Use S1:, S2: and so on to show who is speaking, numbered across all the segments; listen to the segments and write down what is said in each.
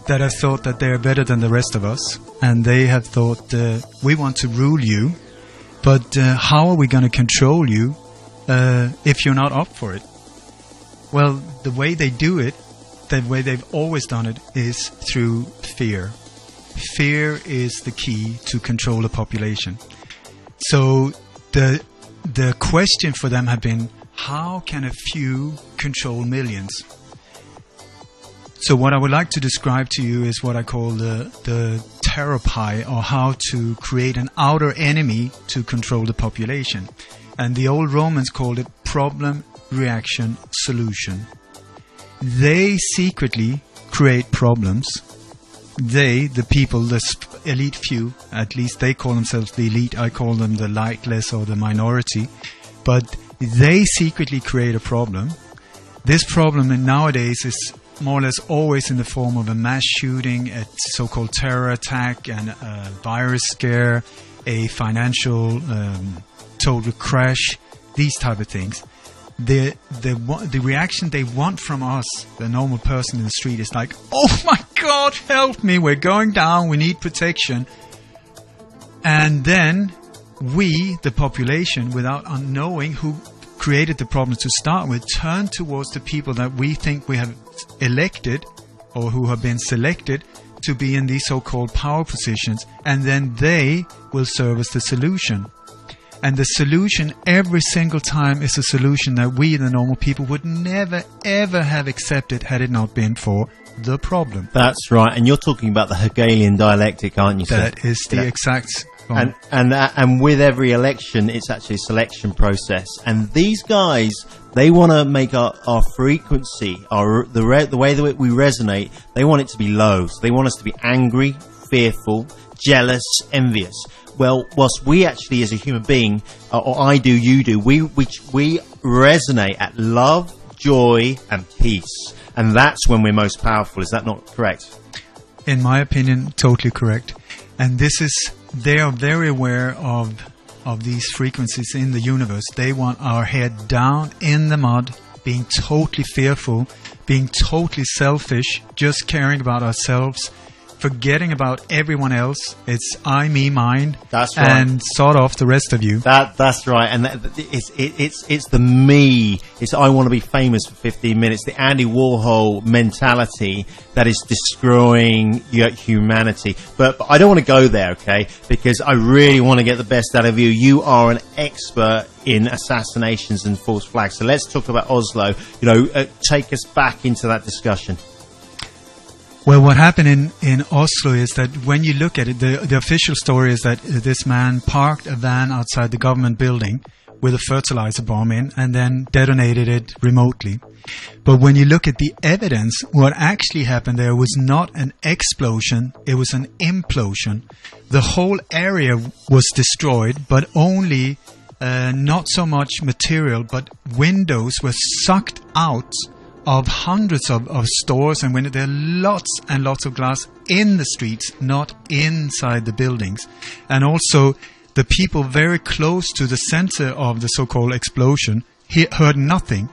S1: that have thought that they're better than the rest of us, and they have thought, we want to rule you, but how are we going to control you if you're not up for it? Well, the way they do it, the way they've always done it, is through fear. Fear is the key to control a population. So the question for them have been, how can a few control millions? So what I would like to describe to you is what I call the terror pie, or how to create an outer enemy to control the population. And the old Romans called it problem, reaction, solution. They secretly create problems. They, the people, the elite few, at least they call themselves the elite, I call them the lightless or the minority, but they secretly create a problem. This problem nowadays is more or less always in the form of a mass shooting, a so-called terror attack, and a virus scare, a financial total crash, these type of things. The reaction they want from us, the normal person in the street, is like, oh my God, help me, we're going down, we need protection. And then we, the population, without knowing who created the problem to start with, turn towards the people that we think we have elected or who have been selected to be in these so-called power positions, and then they will serve as the solution. And the solution every single time is a solution that we, the normal people, would never ever have accepted had it not been for the problem.
S2: That's right. And you're talking about the Hegelian dialectic, aren't you, sir?
S1: That is the exact one.
S2: And with every election, it's actually a selection process. And these guys, they want to make our frequency, the way that we resonate, they want it to be low. So they want us to be angry, fearful, jealous, envious. Well, whilst we actually, as a human being, or I do, you do, we resonate at love, joy, and peace. And that's when we're most powerful. Is that not correct?
S1: In my opinion, totally correct. And they are very aware of these frequencies in the universe. They want our head down in the mud, being totally fearful, being totally selfish, just caring about ourselves, forgetting about everyone else. It's I, me, mine.
S2: That's right.
S1: And sort of the rest of you.
S2: That's right. And it's the me. It's I want to be famous for 15 minutes. The Andy Warhol mentality that is destroying humanity. But I don't want to go there, okay? Because I really want to get the best out of you. You are an expert in assassinations and false flags. So let's talk about Oslo. Take us back into that discussion.
S1: Well, what happened in Oslo is that when you look at it, the official story is that this man parked a van outside the government building with a fertilizer bomb in and then detonated it remotely. But when you look at the evidence, what actually happened there was not an explosion, it was an implosion. The whole area was destroyed, but only not so much material, but windows were sucked out of hundreds of stores, and when there are lots and lots of glass in the streets, not inside the buildings. And also the people very close to the center of the so-called explosion heard nothing,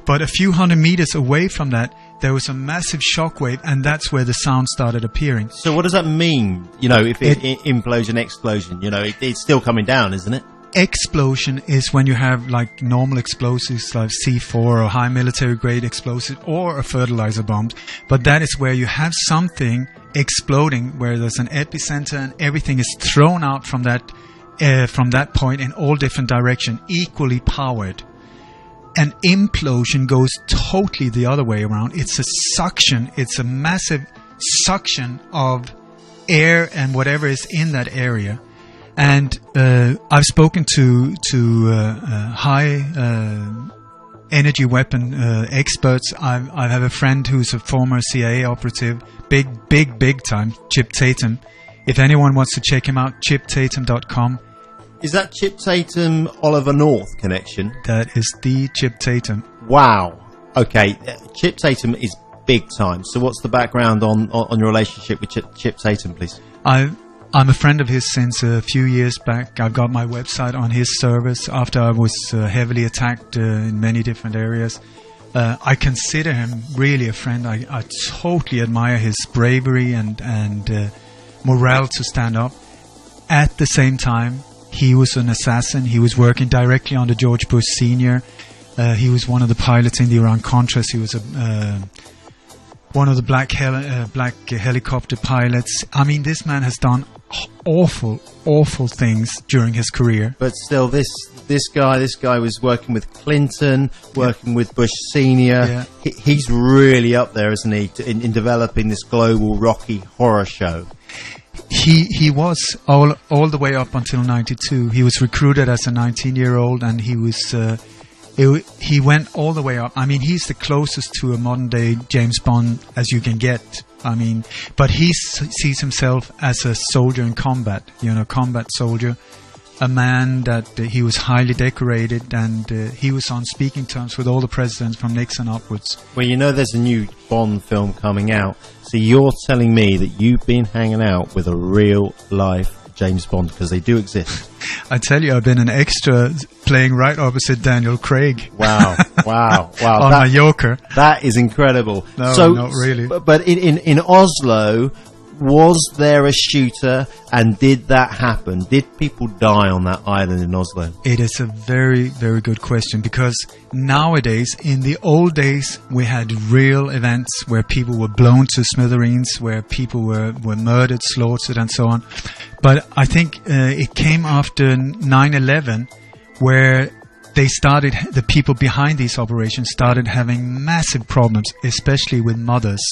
S1: but a few hundred meters away from that there was a massive shockwave, and that's where the sound started appearing.
S2: So what does that mean? If implosion, explosion, it's still coming down, isn't it?
S1: Explosion is when you have like normal explosives like C4 or high military grade explosive or a fertilizer bomb, but that is where you have something exploding where there's an epicenter and everything is thrown out from that point in all different directions, equally powered. An implosion goes totally the other way around. It's a suction, it's a massive suction of air and whatever is in that area. And I've spoken to high energy weapon experts. I have a friend who's a former CIA operative, big time, Chip Tatum. If anyone wants to check him out, chiptatum.com.
S2: Is that Chip Tatum Oliver North connection?
S1: That is the Chip Tatum.
S2: Wow. Okay, Chip Tatum is big time. So what's the background on your relationship with Chip Tatum, please?
S1: I'm a friend of his since a few years back. I've got my website on his service after I was heavily attacked in many different areas. I consider him really a friend. I totally admire his bravery and morale to stand up. At the same time, he was an assassin. He was working directly under George Bush Sr. He was one of the pilots in the Iran-Contras. He was one of the black helicopter pilots. I mean, this man has done awful things during his career.
S2: But still, this guy was working with Clinton, working with Bush Senior.
S1: Yeah.
S2: He's really up there, isn't he, in developing this global Rocky horror show?
S1: He was all the way up until 92. He was recruited as a 19-year-old, and he went all the way up. I mean, he's the closest to a modern-day James Bond as you can get. I mean, but he sees himself as a soldier in combat, combat soldier, a man that he was highly decorated, and he was on speaking terms with all the presidents from Nixon upwards.
S2: Well, there's a new Bond film coming out, so you're telling me that you've been hanging out with a real-life James Bond, because they do exist.
S1: I tell you, I've been an extra playing right opposite Daniel Craig.
S2: Wow.
S1: On Mallorca.
S2: That is incredible.
S1: No,
S2: so,
S1: not really.
S2: But in Oslo, was there a shooter, and did that happen? Did people die on that island in Oslo?
S1: It is a very, very good question, because nowadays, in the old days, we had real events where people were blown to smithereens, where people were murdered, slaughtered, and so on. But I think it came after 9/11, where the people behind these operations started having massive problems, especially with mothers.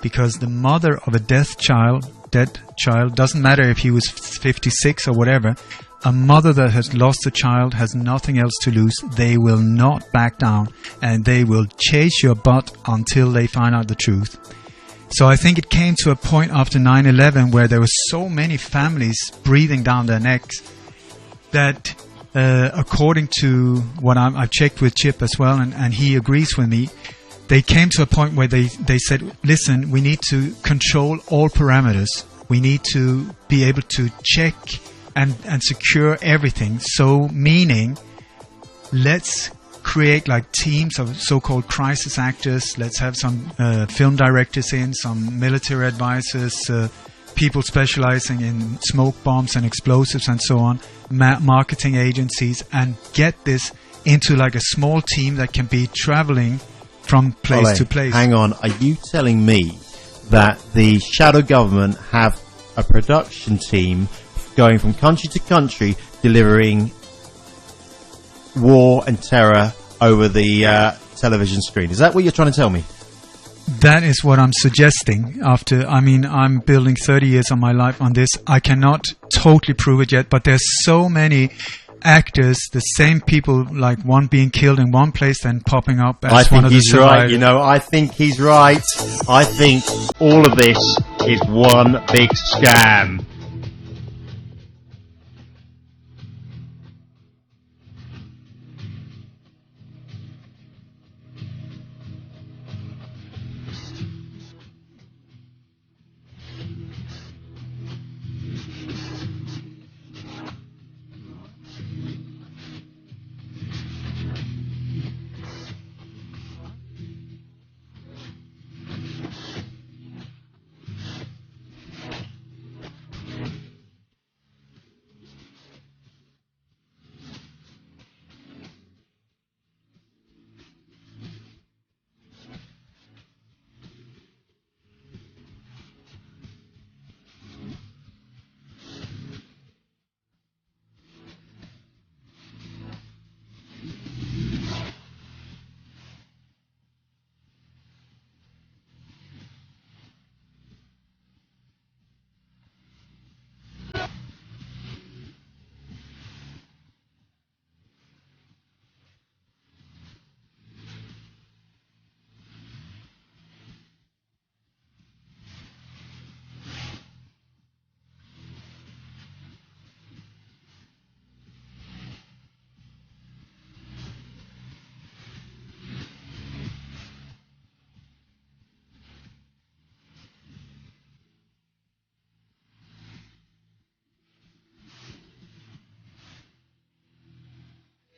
S1: Because the mother of a dead child, doesn't matter if he was 56 or whatever, a mother that has lost a child has nothing else to lose. They will not back down, and they will chase your butt until they find out the truth. So I think it came to a point after 9/11 where there were so many families breathing down their necks that, according to what I've checked with Chip as well, and he agrees with me, they came to a point where they said, listen, we need to control all parameters. We need to be able to check and secure everything. So meaning, let's create like teams of so-called crisis actors. Let's have some film directors in, some military advisors, people specializing in smoke bombs and explosives and so on, marketing agencies, and get this into like a small team that can be traveling from place
S2: Ole,
S1: to place.
S2: Hang on, are you telling me that the shadow government have a production team going from country to country delivering war and terror over the television screen? Is that what you're trying to tell me?
S1: That is what I'm suggesting. I'm building 30 years of my life on this. I cannot totally prove it yet, but there's so many actors, the same people, like one being killed in one place then popping up as one of the survivors.
S2: Right. I think he's right. I think all of this is one big scam.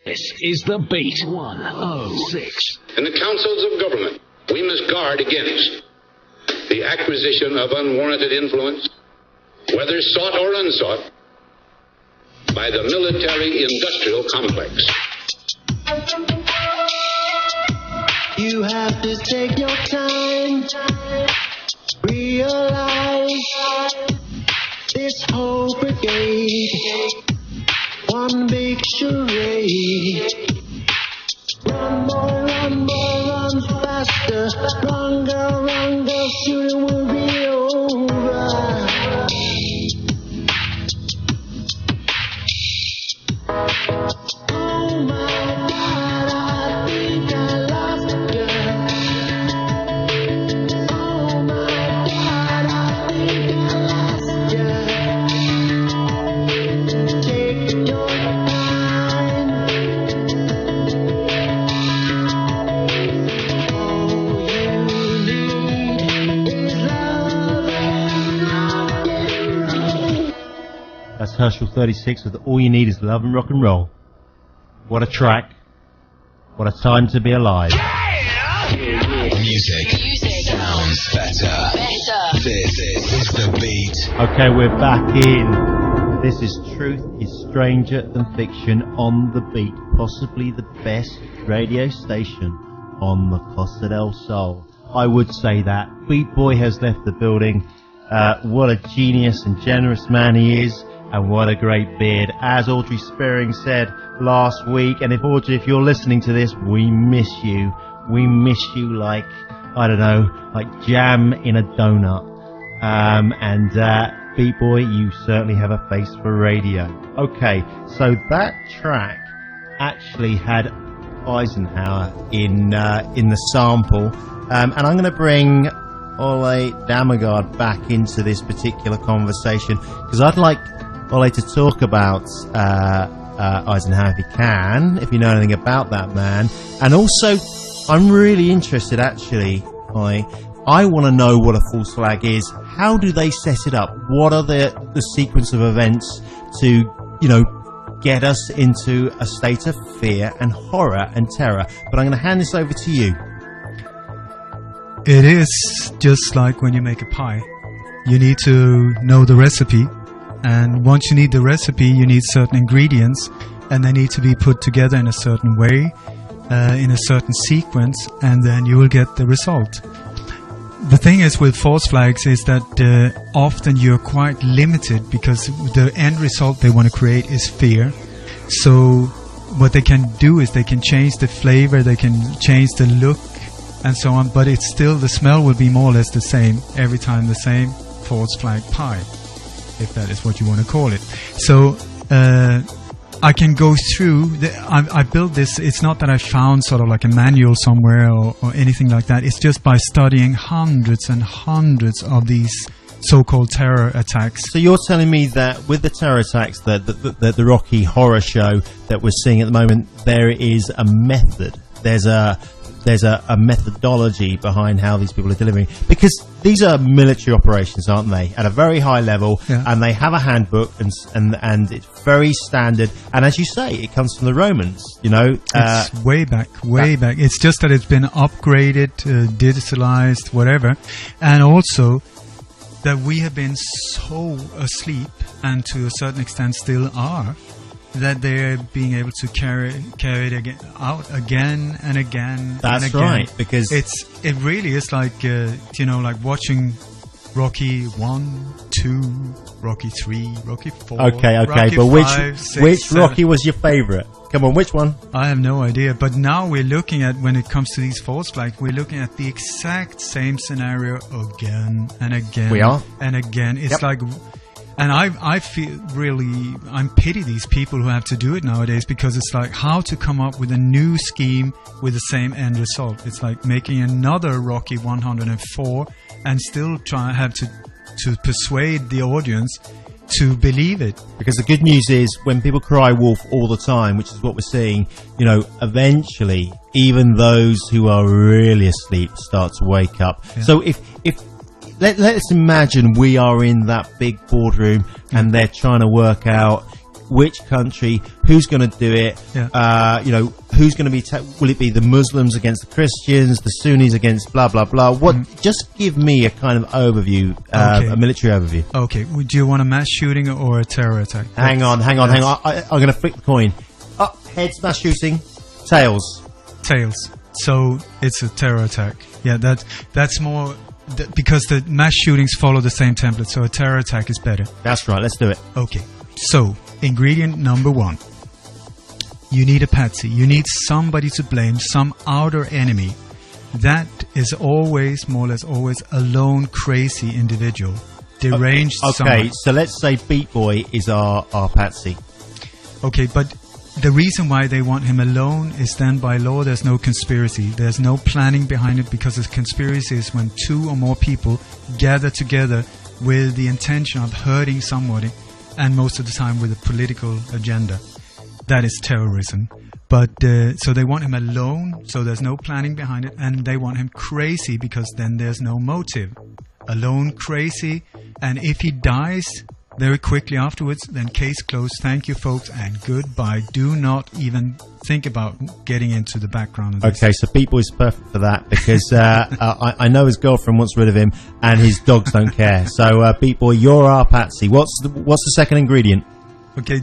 S3: This is The Beat 106.
S4: In the councils of government, we must guard against the acquisition of unwarranted influence, whether sought or unsought, by the military-industrial complex.
S5: You have to take your time, realize this whole brigade, one big charade. Run, boy, run, boy, run faster. Run, girl, soon it will be over. Oh my God, I think I lost a girl. Oh my God, I think I lost her. Take your time. All you need is love and rock and roll.
S2: That's Herschel 36 with All You Need Is Love and Rock and Roll. What a track. What a time to be alive.
S6: Music sounds better. This is The Beat.
S2: Okay, we're back in. This is Truth is Stranger Than Fiction on The Beat. Possibly the best radio station on the Costa del Sol. I would say that. Beat Boy has left the building. What a genius and generous man he is. And what a great beard. As Audrey Spearing said last week, and if Audrey, if you're listening to this, we miss you. We miss you like, I don't know, like jam in a donut. Beat Boy, you certainly have a face for radio. Okay, so that track actually had Eisenhower in the sample. And I'm going to bring Ole Dammegard back into this particular conversation, because I'd like Ole to talk about Eisenhower if he can, if you know anything about that man. And also, I'm really interested, actually, Ole, I want to know what a false flag is. How do they set it up? What are the sequence of events to, you know, get us into a state of fear and horror and terror? But I'm going to hand this over to you.
S1: It is just like when you make a pie. You need to know the recipe. And once you need the recipe, you need certain ingredients, and they need to be put together in a certain way, in a certain sequence, and then you will get the result. The thing is with false flags is that often you're quite limited, because the end result they want to create is fear. So what they can do is they can change the flavor, they can change the look, and so on, but it's still, the smell will be more or less the same every time, the same false flag pie, if that is what you want to call it. So I can go through I built this. It's not that I found sort of like a manual somewhere or anything like that. It's just by studying hundreds and hundreds of these so-called terror attacks.
S2: So you're telling me that with the terror attacks, the Rocky Horror Show that we're seeing at the moment, there is a method. There's a methodology behind how these people are delivering, because these are military operations, aren't they, at a very high level,
S1: yeah.
S2: And they have a handbook, and it's very standard, and as you say, it comes from the Romans, you know.
S1: It's way back. It's just that it's been upgraded, digitalized, whatever, and also that we have been so asleep, and to a certain extent still are, that they're being able to carry it out again and again.
S2: That's
S1: and again.
S2: right, because
S1: it really is like like watching Rocky 1, 2, Rocky 3, Rocky 4.
S2: Okay,
S1: Rocky
S2: but
S1: 5, 6,
S2: which
S1: 7.
S2: Rocky was your favourite? Come on, which one?
S1: I have no idea, but now we're looking at, when it comes to these false flags, we're looking at the exact same scenario again and again.
S2: We are,
S1: and again. It's like. And I feel really, I pity these people who have to do it nowadays, because it's like how to come up with a new scheme with the same end result. It's like making another Rocky 104 and still have to persuade the audience to believe it.
S2: Because the good news is, when people cry wolf all the time, which is what we're seeing, you know, eventually even those who are really asleep start to wake up. Yeah. So if let's imagine we are in that big boardroom and they're trying to work out which country, who's going to do it, you know, who's going to be, will it be the Muslims against the Christians, the Sunnis against blah, blah, blah. What? Just give me a kind of overview, a military overview.
S1: Okay, do you want a mass shooting or a terror attack?
S2: Hang on. I'm going to flip the coin. Up, heads, mass shooting, tails.
S1: Tails. So it's a terror attack. Yeah, that's more... because the mass shootings follow the same template, so a terror attack is better.
S2: That's right, let's do it.
S1: Okay, so ingredient number 1. You need a patsy. You need somebody to blame, some outer enemy. That is always, more or less always, a lone crazy individual. Deranged someone.
S2: Okay, so let's say Beat Boy is our patsy.
S1: Okay, but the reason why they want him alone is then by law there's no conspiracy. There's no planning behind it, because a conspiracy is when 2 or more people gather together with the intention of hurting somebody, and most of the time with a political agenda. That is terrorism. But so they want him alone, so there's no planning behind it, and they want him crazy because then there's no motive. Alone, crazy, and if he dies very quickly afterwards, then case closed. Thank you, folks, and goodbye. Do not even think about getting into the background of this.
S2: Okay, so Beat Boy's perfect for that, because I know his girlfriend wants rid of him, and his dogs don't care. So, Beat Boy, you're our patsy. What's the second ingredient?
S1: Okay,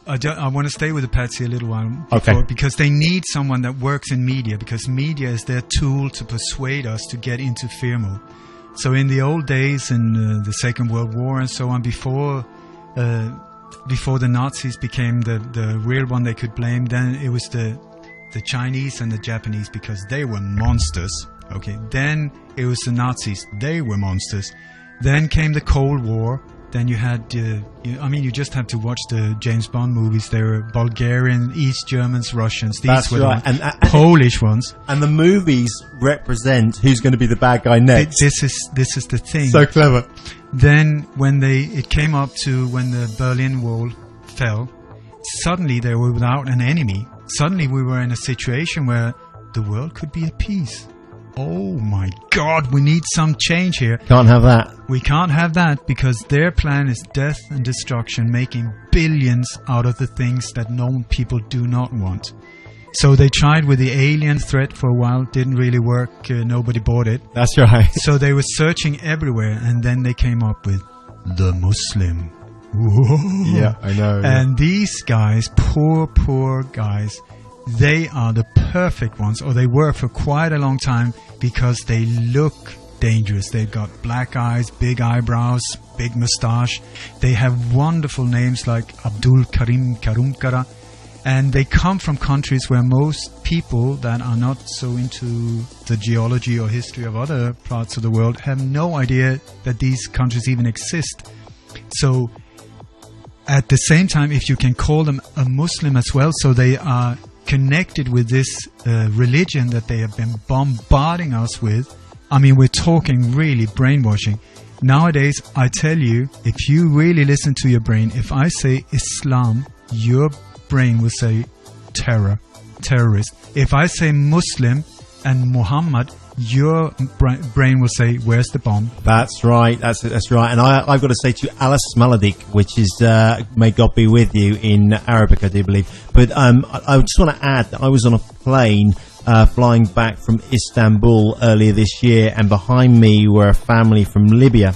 S1: I want to stay with the patsy a little while before, because they need someone that works in media, because media is their tool to persuade us to get into fear mode. So in the old days, in the Second World War and so on, before the Nazis became the real one they could blame, then it was the Chinese and the Japanese, because they were monsters. Okay, then it was the Nazis, they were monsters. Then came the Cold War. Then you had, you just have to watch the James Bond movies. They were Bulgarian, East Germans, Russians. These were right. the Polish ones.
S2: And the movies represent who's going to be the bad guy next.
S1: This is the thing.
S2: So clever.
S1: Then when it came up to when the Berlin Wall fell, suddenly they were without an enemy. Suddenly we were in a situation where the world could be at peace. Oh my God, we need some change here.
S2: Can't have that.
S1: We can't have that, because their plan is death and destruction, making billions out of the things that normal people do not want. So they tried with the alien threat for a while, didn't really work, nobody bought it.
S2: That's right.
S1: So they were searching everywhere, and then they came up with the Muslim. Whoa.
S2: Yeah, I know.
S1: And these guys, poor guys, they are the perfect ones, or they were for quite a long time, because they look dangerous. They've got black eyes, big eyebrows, big mustache. They have wonderful names like Abdul Karim Karumkara, and they come from countries where most people that are not so into the geology or history of other parts of the world have no idea that these countries even exist. So at the same time, if you can call them a Muslim as well, so they are connected with this religion that they have been bombarding us with. I mean, we're talking really brainwashing. Nowadays, I tell you, if you really listen to your brain, if I say Islam, your brain will say terrorist. If I say Muslim and Muhammad, your brain will say, where's the bomb?
S2: That's right. That's right. And I've got to say to you, Alas Maladik, which is may God be with you in Arabic, I do believe. But I just want to add that I was on a plane flying back from Istanbul earlier this year, and behind me were a family from Libya.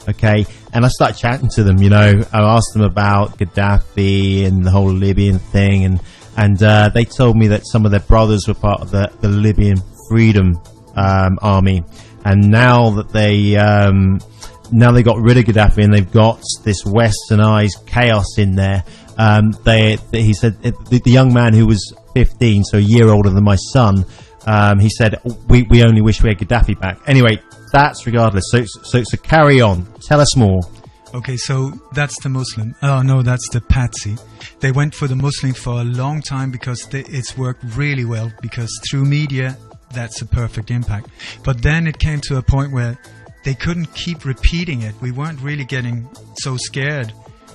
S2: Okay, and I started chatting to them. I asked them about Gaddafi and the whole Libyan thing, and they told me that some of their brothers were part of the Libyan Freedom Army, and now that they got rid of Gaddafi and they've got this westernized chaos in there, he said the young man who was 15, so a year older than my son, he said we only wish we had Gaddafi back. Anyway, that's regardless. So carry on. Tell us more.
S1: Okay, so that's the Muslim. Oh no, that's the patsy. They went for the Muslim for a long time because it's worked really well, because through media, that's a perfect impact. But then it came to a point where they couldn't keep repeating it. We weren't really getting so scared.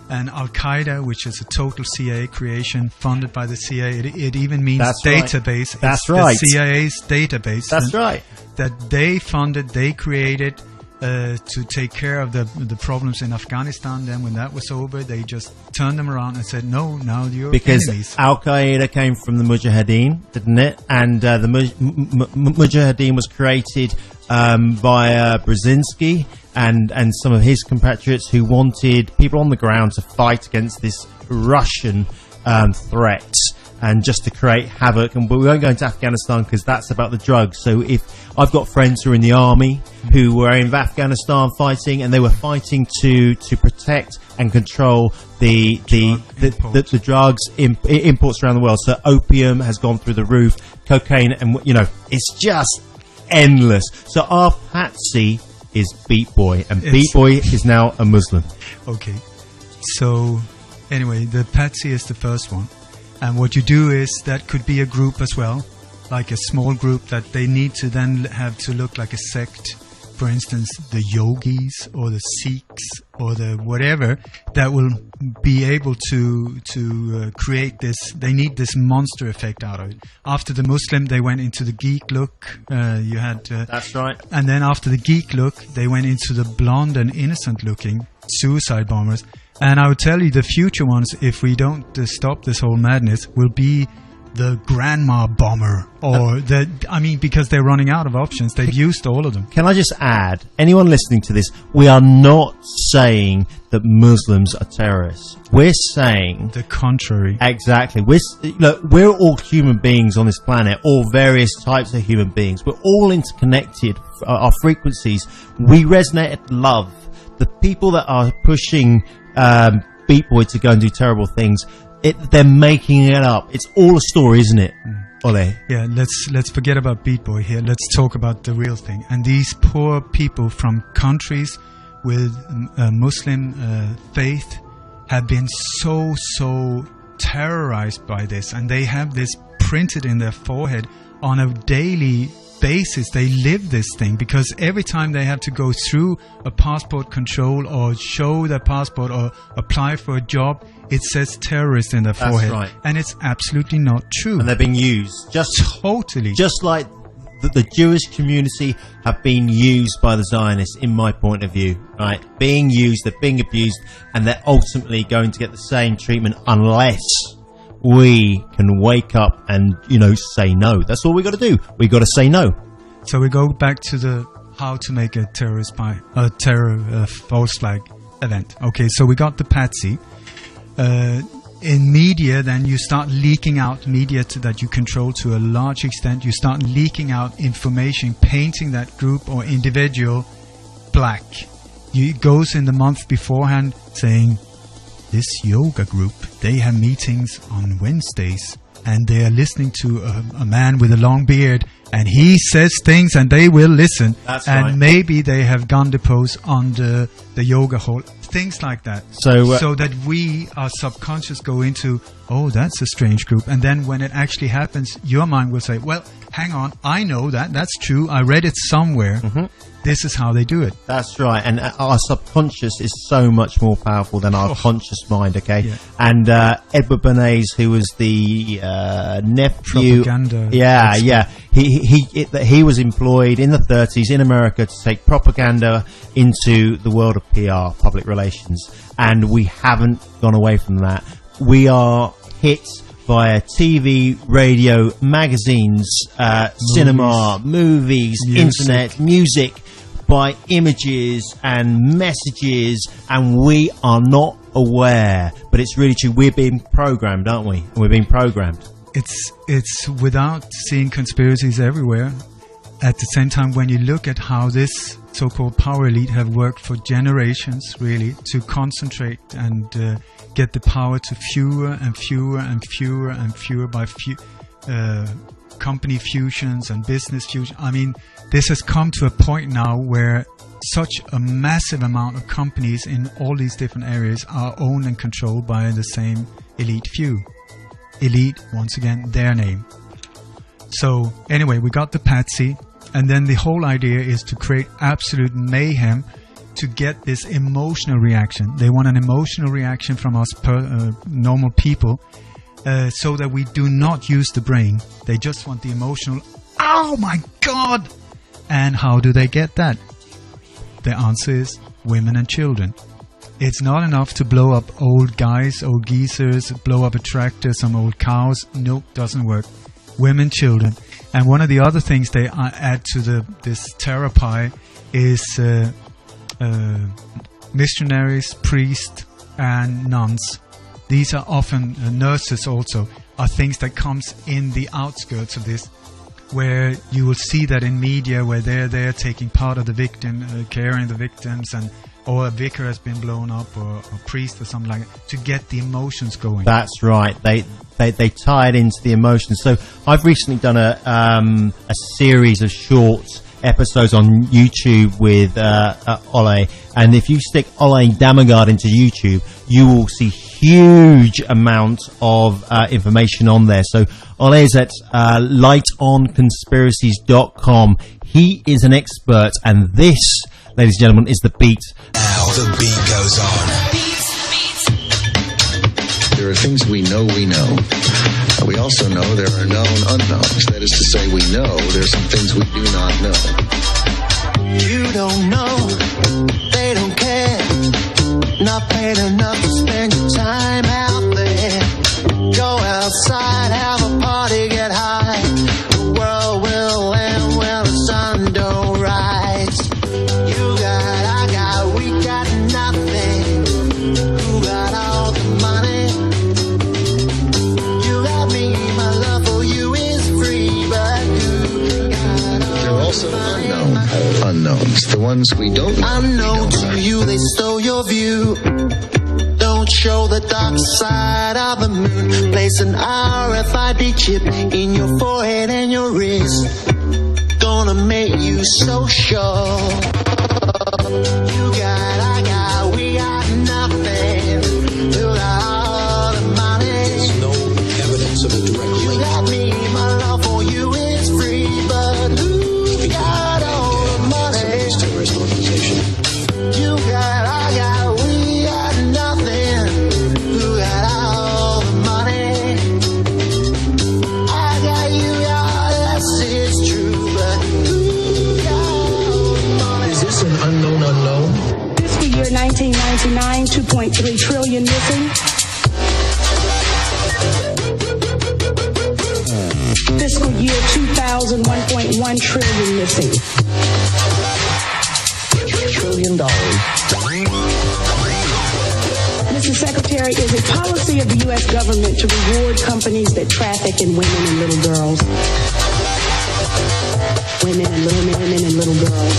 S1: And Al-Qaeda, which is a total CIA creation funded by the CIA, it even means
S2: that's
S1: database.
S2: Right. That's
S1: it's
S2: right.
S1: the CIA's database.
S2: That's right.
S1: That they funded, they created, to take care of the problems in Afghanistan. Then when that was over, they just turned them around and said, no, now you're
S2: because
S1: enemies.
S2: Al-Qaeda came from the Mujahideen, didn't it? And the Mujahideen was created by Brzezinski and some of his compatriots who wanted people on the ground to fight against this Russian threat and just to create havoc. And we won't go into Afghanistan because that's about the drugs. So if I've got friends who are in the army who were in Afghanistan fighting, and they were fighting to protect and control the drugs imports around the world. So opium has gone through the roof, cocaine, and it's just endless. So our patsy is Beat Boy, and Beat Boy is now a Muslim.
S1: Okay, so anyway, the patsy is the first one, and what you do is that could be a group as well, like a small group that they need to then have to look like a sect. For instance, the yogis or the Sikhs or the whatever that will be able to create this. They need this monster effect out of it. After the Muslim, they went into the geek look. You had
S2: that's right.
S1: And then after the geek look, they went into the blonde and innocent looking suicide bombers. And I would tell you, the future ones, if we don't stop this whole madness, will be the grandma bomber, or because they're running out of options. They've used all of them.
S2: Can I just add, anyone listening to this, we are not saying that Muslims are terrorists. We're saying
S1: the contrary.
S2: Exactly. We're all human beings on this planet, all various types of human beings. We're all interconnected. Our frequencies. We resonate at love. The people that are pushing Beat Boy to go and do terrible things, they're making it up. It's all a story, isn't it, Ole?
S1: Yeah, let's forget about Beat Boy here. Let's talk about the real thing. And these poor people from countries with Muslim faith have been so terrorized by this, and they have this printed in their forehead on a daily basis. They live this thing, because every time they have to go through a passport control or show their passport or apply for a job, it says terrorist in their forehead.
S2: Right.
S1: And it's absolutely not true.
S2: And they're being used
S1: totally,
S2: just like the Jewish community have been used by the Zionists, in my point of view, right? Being used, they're being abused, and they're ultimately going to get the same treatment unless we can wake up and, say no. That's all we got to do. We got to say no.
S1: So we go back to the how to make a false flag event. Okay, so we got the patsy. In media, then you start leaking out media that you control to a large extent. You start leaking out information, painting that group or individual black. It goes in the month beforehand saying, this yoga group, they have meetings on Wednesdays, and they are listening to a man with a long beard, and he says things and they will listen.
S2: That's
S1: and
S2: right.
S1: Maybe they have gone to pose on the yoga hall. Things like that. So that our subconscious go into, oh, that's a strange group. And then when it actually happens, your mind will say, well, hang on, I know that. That's true. I read it somewhere. Mm-hmm. This is how they do it.
S2: That's right. And our subconscious is so much more powerful than our conscious mind, okay?
S1: Yeah.
S2: And Edward Bernays, who was the nephew...
S1: Propaganda.
S2: Yeah. He was employed in the 30s in America to take propaganda into the world of PR, public relations. And we haven't gone away from that. We are hit via TV, radio, magazines, cinema, movies, internet, music, by images and messages, and we are not aware. But it's really true. We're being programmed, aren't we? We're being programmed.
S1: It's without seeing conspiracies everywhere. At the same time, when you look at how this so-called power elite have worked for generations, really, to concentrate and get the power to fewer and fewer and fewer and fewer by company fusions and business fusion. I mean, this has come to a point now where such a massive amount of companies in all these different areas are owned and controlled by the same elite few. Elite, once again, their name. So anyway, we got the patsy, and then the whole idea is to create absolute mayhem to get this emotional reaction. They want an emotional reaction from us normal people, so that we do not use the brain. They just want the emotional, oh my God! And how do they get that? The answer is women and children. It's not enough to blow up old guys, old geezers, blow up a tractor, some old cows. Nope, doesn't work. Women, children. And one of the other things they add to this terror pie is missionaries, priests, and nuns. These are often nurses also, are things that comes in the outskirts of this, where you will see that in media, where they're there taking part of the victim, caring the victims, or a vicar has been blown up, or a priest or something like that, to get the emotions going.
S2: That's right. They tie it into the emotions. So I've recently done a series of short episodes on YouTube with Ole, and if you stick Ole Dammegard into YouTube, you will see huge amounts of information on there. So Ole is at lightonconspiracies.com. He is an expert, and this, ladies and gentlemen, is The Beat.
S6: Now the beat goes on.
S7: There are things we know. We also know there are known unknowns. That is to say, we know there are some things we do not know.
S5: You don't know, they don't care. Not paid enough to spend your time out there. Go outside, have a party, get high. The world will end when the sun don't rise. You got, I got, we got nothing. Who got all the money? You got me, my love for you is free, but you got all
S7: There are also unknowns, the ones we don't know.
S5: unknown to you, they stole your view. Don't show the dark side of the moon. Place an RFID chip in your forehead and your wrist. Gonna make you so sure. You got, I got, we got nothing. You got all the money.
S3: There's no evidence of a direct
S5: You
S3: link.
S5: got me, my love for you is free, but who got all the money?
S3: Terrorist organization.
S5: You got, I got, we got nothing. Who got all the money? I got you, yes, it's true, but who got all the money?
S3: Is this an unknown unknown?
S8: Fiscal year 1999, 2.3 trillion missing. Fiscal year 2000, 1.1 trillion missing.
S3: $1 trillion.
S8: Mr. Secretary, is it policy of the U.S. government to reward companies that traffic in women and little girls? Women and little girls.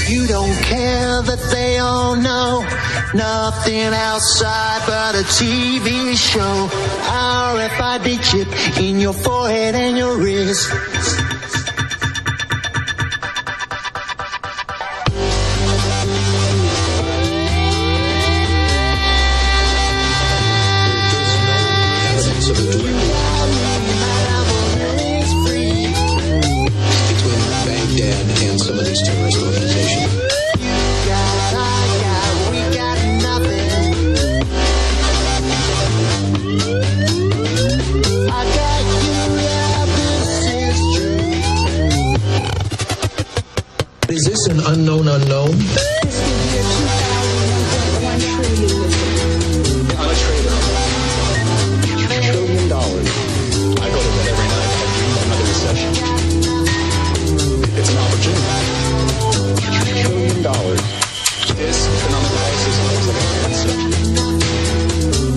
S5: You don't care that they all know nothing outside but a TV show. RFID chip in your forehead and your wrist.
S3: Evidence of a direct link between Baghdad and some of these terrorist organizations. Is this an unknown unknown?
S8: Fiscal year 2000, 1.1 trillion missing.
S3: I'm a trader. $1 trillion. I go to bed every night and I dream of another recession. It's an opportunity. $1 trillion. This economic crisis looks like a cancer.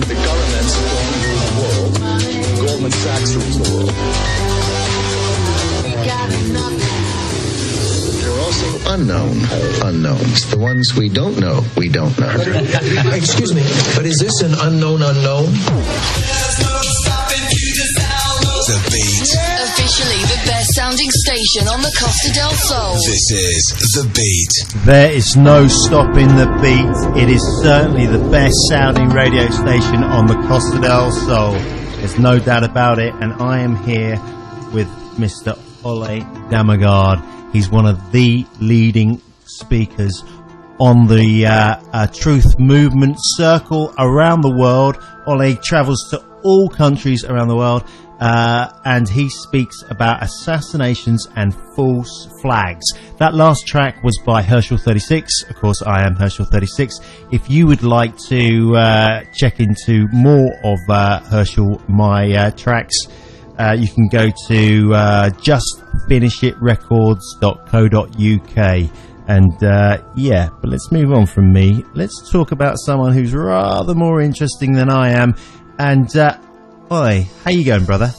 S3: The governments don't rule the world. Goldman Sachs rules the world.
S7: There are also unknowns, the ones we don't know.
S3: Excuse me, but is this an unknown unknown?
S6: The Beat.
S9: Officially the best sounding station on the Costa del Sol.
S6: This is The Beat.
S2: There is no stopping The Beat. It is certainly the best sounding radio station on the Costa del Sol. There's no doubt about it. And I am here with Mr. Ole Dammegard. He's one of the leading speakers on the truth movement circle around the world. Ole travels to all countries around the world, and he speaks about assassinations and false flags. That last track was by Herschel36. Of course, I am Herschel36. If you would like to check into more of Herschel, my tracks, you can go to justfinishitrecords.co.uk. And yeah, but let's move on from me. Let's talk about someone who's rather more interesting than I am. And Oi, how you going, brother?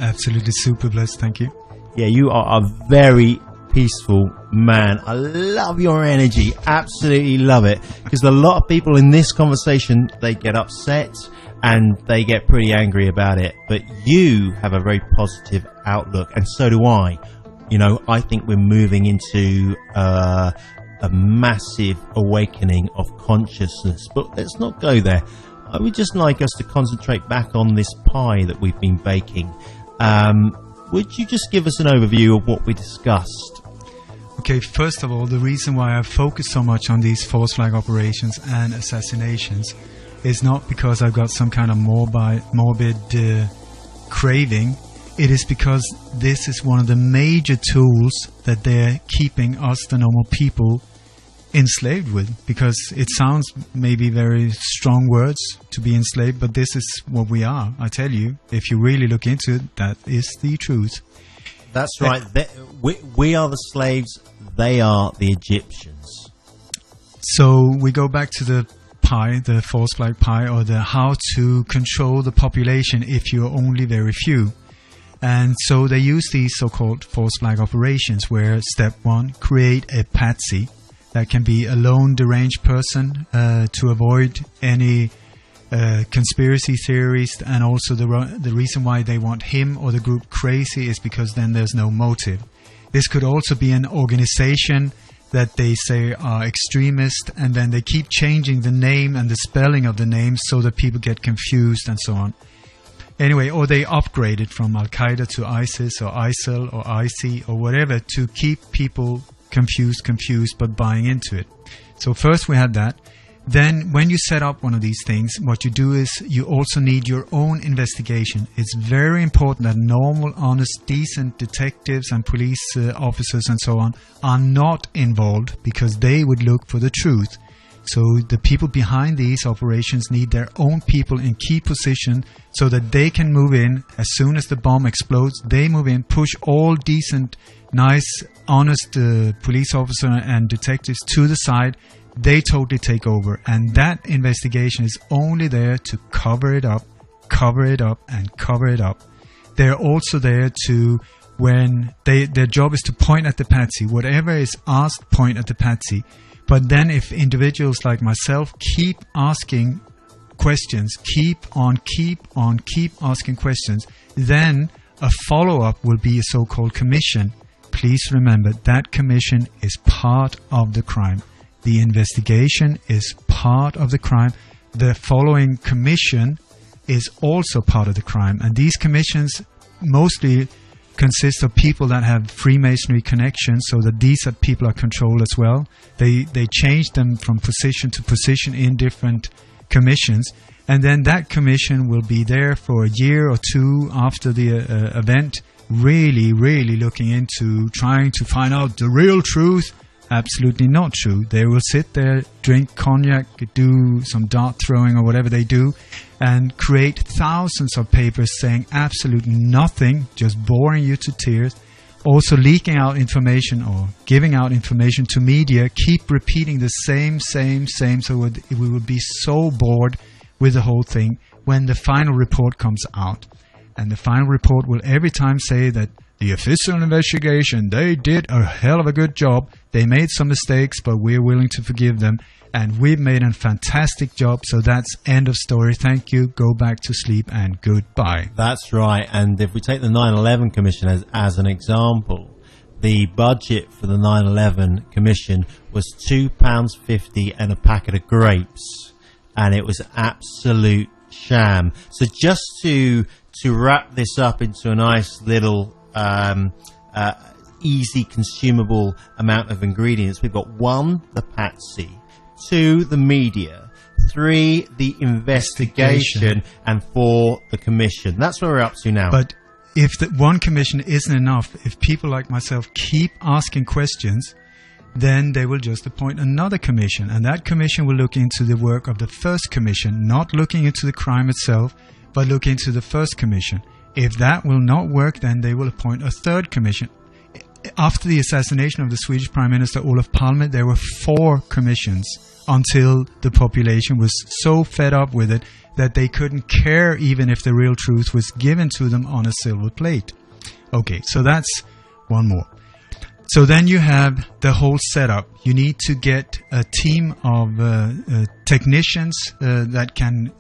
S1: Absolutely super blessed, thank you.
S2: Yeah, you are a very peaceful man. I love your energy, absolutely love it. Because a lot of people in this conversation, they get upset and they get pretty angry about it. But you have a very positive outlook, and so do I. You know, I think we're moving into a massive awakening of consciousness. But let's not go there. I would just like us to concentrate back on this pie that we've been baking. Would you just give us an overview of what we discussed?
S1: Okay, first of all, the reason why I focus so much on these false flag operations and assassinations is not because I've got some kind of morbid craving. It is because this is one of the major tools that they're keeping us, the normal people, enslaved with. Because it sounds maybe very strong words to be enslaved, but this is what we are. I tell you, if you really look into it, that is the truth.
S2: That's right. We are the slaves, they are the Egyptians.
S1: So we go back to the pie, the false flag pie, or the how to control the population if you're only very few. And so they use these so-called false flag operations where step one, create a patsy. That can be a lone deranged person to avoid any conspiracy theories, and also the reason why they want him or the group crazy is because then there's no motive. This could also be an organization that they say are extremist, and then they keep changing the name and the spelling of the name so that people get confused and so on. Anyway, or they upgrade it from Al-Qaeda to ISIS or ISIL or IC or whatever to keep people confused but buying into it. So first we had that. Then when you set up one of these things, what you do is you also need your own investigation. It's very important that normal, honest, decent detectives and police officers and so on are not involved, because they would look for the truth. So the people behind these operations need their own people in key position so that they can move in as soon as the bomb explodes. They move in, push all decent, nice, honest police officer and detectives to the side. They totally take over, and that investigation is only there to cover it up, and cover it up. They're also there to, when their job is to point at the patsy. Whatever is asked, point at the patsy. But then if individuals like myself keep asking questions, keep asking questions, then a follow-up will be a so-called commission. Please remember, that commission is part of the crime. The investigation is part of the crime. The following commission is also part of the crime. And these commissions mostly consist of people that have Freemasonry connections, so that these people are controlled as well. They change them from position to position in different commissions. And then that commission will be there for a year or two after the event, really looking into trying to find out the real truth. Absolutely not true. They will sit there, drink cognac, do some dart throwing or whatever they do, and create thousands of papers saying absolutely nothing, just boring you to tears. Also leaking out information or giving out information to media, keep repeating the same, so we would be so bored with the whole thing when the final report comes out. And the final report will every time say that the official investigation, they did a hell of a good job. They made some mistakes, but we're willing to forgive them. And we've made a fantastic job. So that's end of story. Thank you. Go back to sleep and goodbye.
S2: That's right. And if we take the 9/11 Commission as an example, the budget for the 9/11 Commission was £2.50 and a packet of grapes. And it was absolute sham. So just to wrap this up into a nice little easy consumable amount of ingredients, we've got 1, the patsy, 2, the media, 3, the investigation, and 4, the commission. That's where we're up to now.
S1: But if the one commission isn't enough, if people like myself keep asking questions, then they will just appoint another commission, and that commission will look into the work of the first commission, not looking into the crime itself, but look into the first commission. If that will not work, then they will appoint a third commission. After the assassination of the Swedish Prime Minister Olof Palme, there were 4 commissions until the population was so fed up with it that they couldn't care even if the real truth was given to them on a silver plate. Okay, so that's one more. So then you have the whole setup. You need to get a team of technicians that can...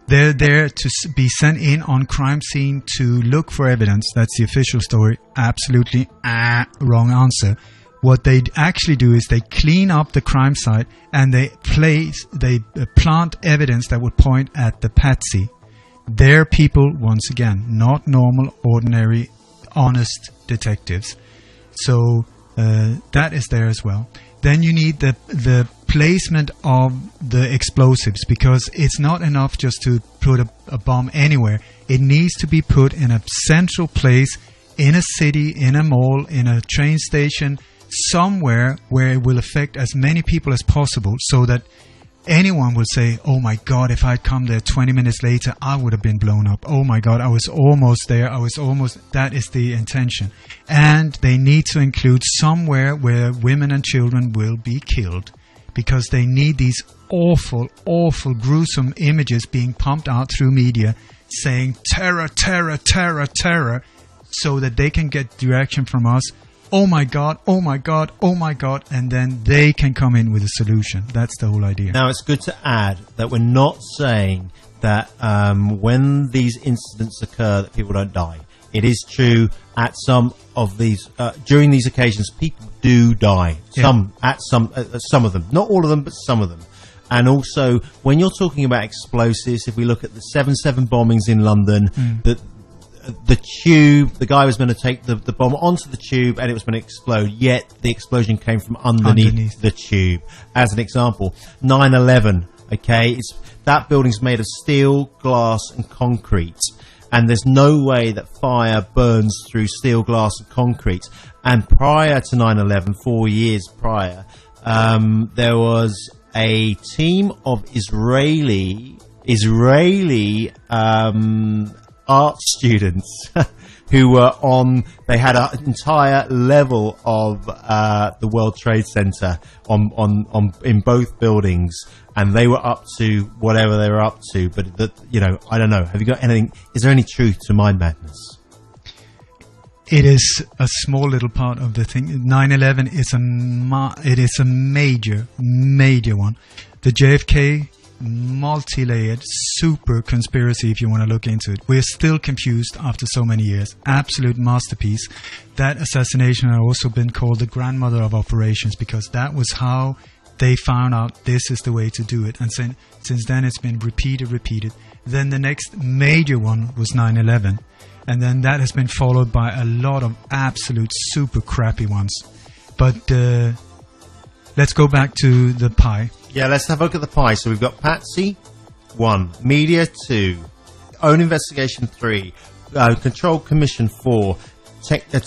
S1: they're there to be sent in on crime scene to look for evidence. That's the official story. Absolutely wrong answer. What they actually do is they clean up the crime site and they plant evidence that would point at the patsy. They're people, once again, not normal, ordinary, honest detectives. So that is there as well. Then you need the placement of the explosives, because it's not enough just to put a bomb anywhere. It needs to be put in a central place, in a city, in a mall, in a train station, somewhere where it will affect as many people as possible, so that anyone will say, oh my God, if I'd come there 20 minutes later, I would have been blown up. Oh my God, I was almost there. That is the intention. And they need to include somewhere where women and children will be killed, because they need these awful, awful, gruesome images being pumped out through media saying terror, terror, terror, terror, so that they can get direction from us. Oh my God, oh my God, oh my God, and then they can come in with a solution. That's the whole idea.
S2: Now, it's good to add that we're not saying that when these incidents occur that people don't die. It is true at some of these, during these occasions, people do die. Some of them. Not all of them, but some of them. And also, when you're talking about explosives, if we look at the 7/7 bombings in London, the tube, the guy was going to take the bomb onto the tube and it was going to explode, yet the explosion came from underneath the tube. As an example, 9/11, okay, that building's made of steel, glass and concrete, and there's no way that fire burns through steel, glass and concrete. And prior to 9/11, 4 years prior, there was a team of Israeli art students who were they had an entire level of the World Trade Center in both buildings, and they were up to whatever they were up to. But I don't know. Have you got anything? Is there any truth to my madness?
S1: It is a small little part of the thing. 9/11 is a major one. The JFK multi-layered super conspiracy, if you want to look into it. We're still confused after so many years. Absolute masterpiece. That assassination has also been called the grandmother of operations, because that was how they found out this is the way to do it. And since then it's been repeated. Then the next major one was 9/11. And then that has been followed by a lot of absolute super crappy ones. But let's go back to the pie.
S2: Yeah, let's have a look at the pie. So we've got Patsy, 1, Media, 2, Own Investigation, 3, Control Commission, 4,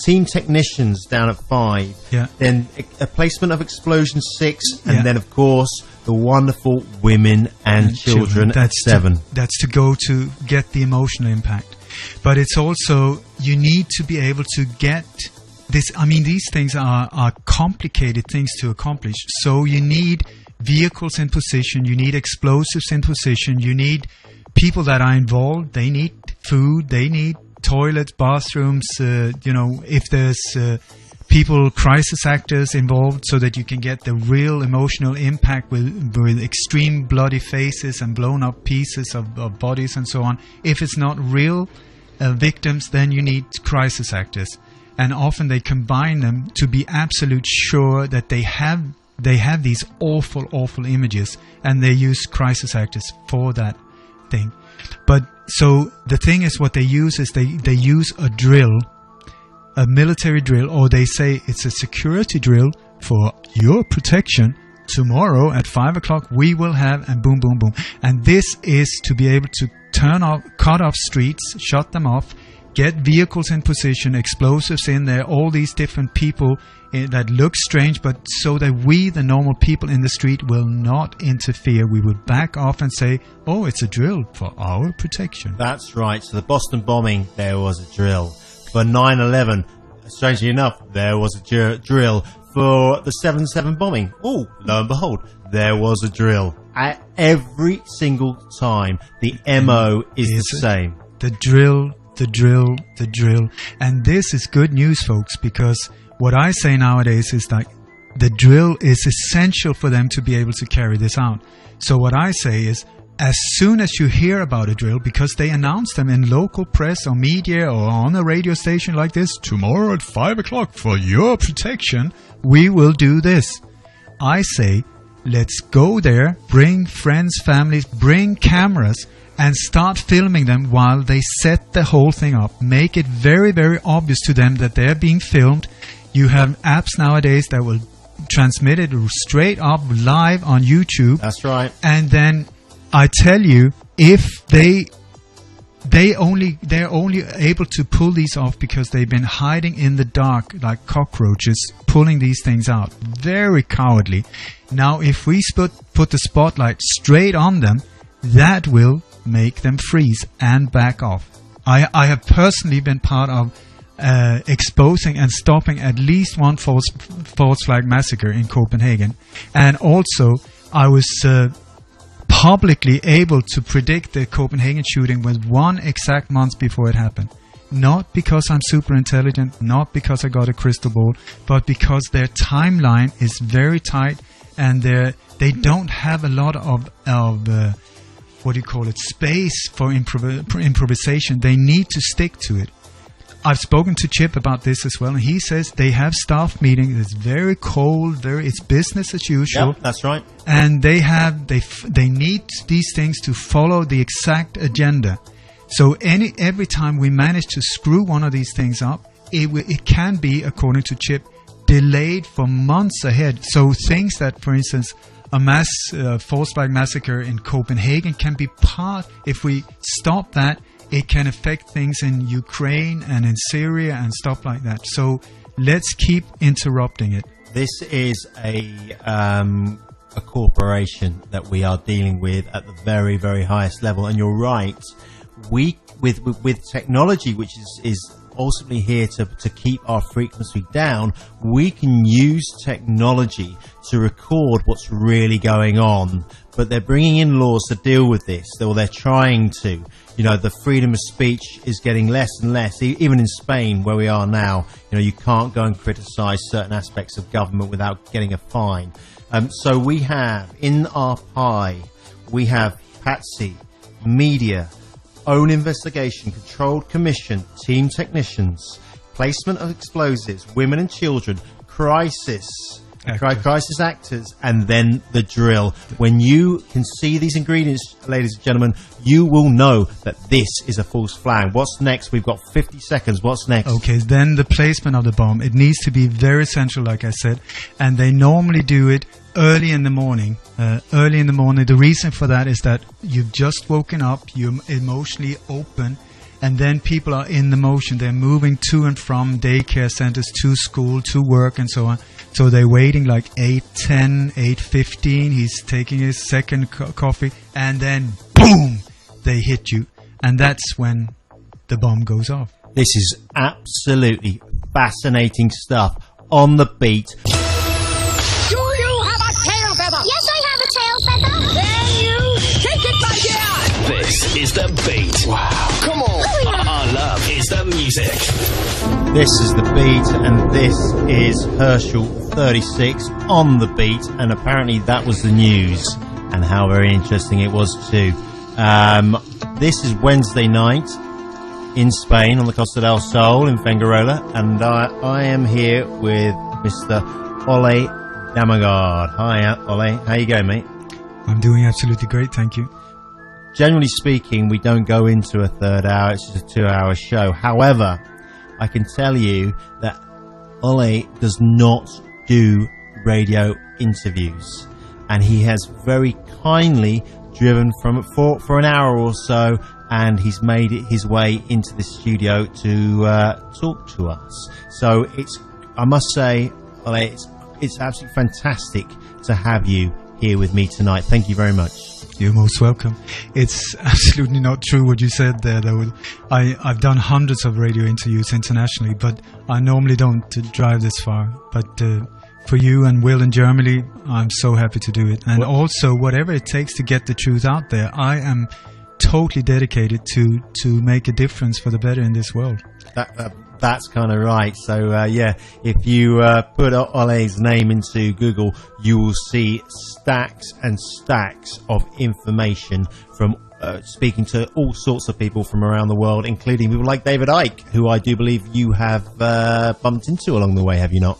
S2: Team Technicians down at 5, then a Placement of Explosion, 6, and then, of course, the wonderful Women and Children at 7.
S1: That's to go to get the emotional impact. But it's also, you need to be able to get this. I mean, these things are complicated things to accomplish. So you need vehicles in position, you need explosives in position, you need people that are involved, they need food, they need toilets, bathrooms, if there's people, crisis actors involved, so that you can get the real emotional impact with extreme bloody faces and blown up pieces of bodies and so on. If it's not real victims, then you need crisis actors, and often they combine them to be absolute sure that they have these awful images, and they use crisis actors for that thing. But so the thing is, what they use is they use a drill, a military drill, or they say it's a security drill for your protection, tomorrow at 5 o'clock we will have, and boom, boom, boom. And this is to be able to cut off streets, shut them off, get vehicles in position, explosives in there, all these different people that look strange, but so that we, the normal people in the street, will not interfere. We would back off and say, oh, it's a drill for our protection.
S2: That's right. So the Boston bombing, there was a drill. For 9/11, strangely enough, there was a drill. For the 7/7 bombing, oh, lo and behold, there was a drill. At every single time, the MO is the same.
S1: The drill. And this is good news, folks, because what I say nowadays is that the drill is essential for them to be able to carry this out. So what I say is, as soon as you hear about a drill, because they announce them in local press or media or on a radio station like this, tomorrow at 5 o'clock for your protection, we will do this. I say, let's go there, bring friends, families, bring cameras, and start filming them while they set the whole thing up. Make it very, very obvious to them that they're being filmed. You have apps nowadays that will transmit it straight up live on YouTube.
S2: That's right.
S1: And then I tell you, if they're only able to pull these off because they've been hiding in the dark like cockroaches, pulling these things out. Very cowardly. Now, if we put the spotlight straight on them, that will make them freeze and back off. I have personally been part of exposing and stopping at least one false flag massacre in Copenhagen, and also I was publicly able to predict the Copenhagen shooting with 1 exact month before it happened. Not because I'm super intelligent, not because I got a crystal ball, but because their timeline is very tight, and they don't have a lot of space for improvisation. They need to stick to it. I've spoken to Chip about this as well, and he says they have staff meetings. It's very cold, it's business as usual.
S2: Yep, that's right.
S1: And they need these things to follow the exact agenda. So every time we manage to screw one of these things up, it can be, according to Chip, delayed for months ahead. So things that, for instance, a mass false flag massacre in Copenhagen can be part. If we stop that, it can affect things in Ukraine and in Syria and stuff like that. So let's keep interrupting it.
S2: This is a corporation that we are dealing with at the very, very highest level. And you're right. We with technology, which is ultimately here to keep our frequency down, we can use technology to record what's really going on. But they're bringing in laws to deal with this, or they're trying to. You know, the freedom of speech is getting less and less. Even in Spain, where we are now, you know, you can't go and criticize certain aspects of government without getting a fine. So we have, in our pie, we have Patsy, media, own investigation, controlled commission, team technicians, placement of explosives, women and children, crisis actors, and then the drill. When you can see these ingredients, ladies and gentlemen, you will know that this is a false flag. What's next? We've got 50 seconds. What's next?
S1: Okay, then the placement of the bomb. It needs to be very central, like I said, and they normally do it early in the morning. The reason for that is that you've just woken up, you're emotionally open, and then people are in the motion. They're moving to and from daycare centers, to school, to work, and so on. So they're waiting like 8:10, 8:15. He's taking his second coffee, and then boom, they hit you. And that's when the bomb goes off.
S2: This is absolutely fascinating stuff. On the beat.
S10: Do you have a tail feather? Yes, I have a tail feather. Then you take it, my dear.
S6: This is the beat. Wow. Come on. Our love is the music.
S2: This is the beat, and this is Herschel 36 on the beat, and apparently that was the news, and how very interesting it was too. This is Wednesday night in Spain on the Costa del Sol in Fengarola, and I am here with Mr. Ole Dammegard. Hi, Ole. How you going, mate?
S1: I'm doing absolutely great, thank you.
S2: Generally speaking, we don't go into a third hour. It's just a 2-hour show. However, I can tell you that Ole does not do radio interviews. and he has very kindly driven for an hour or so, and he's made it his way into the studio to talk to us. So I must say, Ole, it's absolutely fantastic to have you here with me tonight. Thank you very much.
S1: You're most welcome. It's absolutely not true what you said there, though. I've done hundreds of radio interviews internationally, but I normally don't drive this far. But for you and Will in Germany, I'm so happy to do it. And also, whatever it takes to get the truth out there, I am totally dedicated to make a difference for the better in this world.
S2: That's kind of right. So, if you put Ole's name into Google, you will see stacks and stacks of information from speaking to all sorts of people from around the world, including people like David Icke, who I do believe you have bumped into along the way, have you not?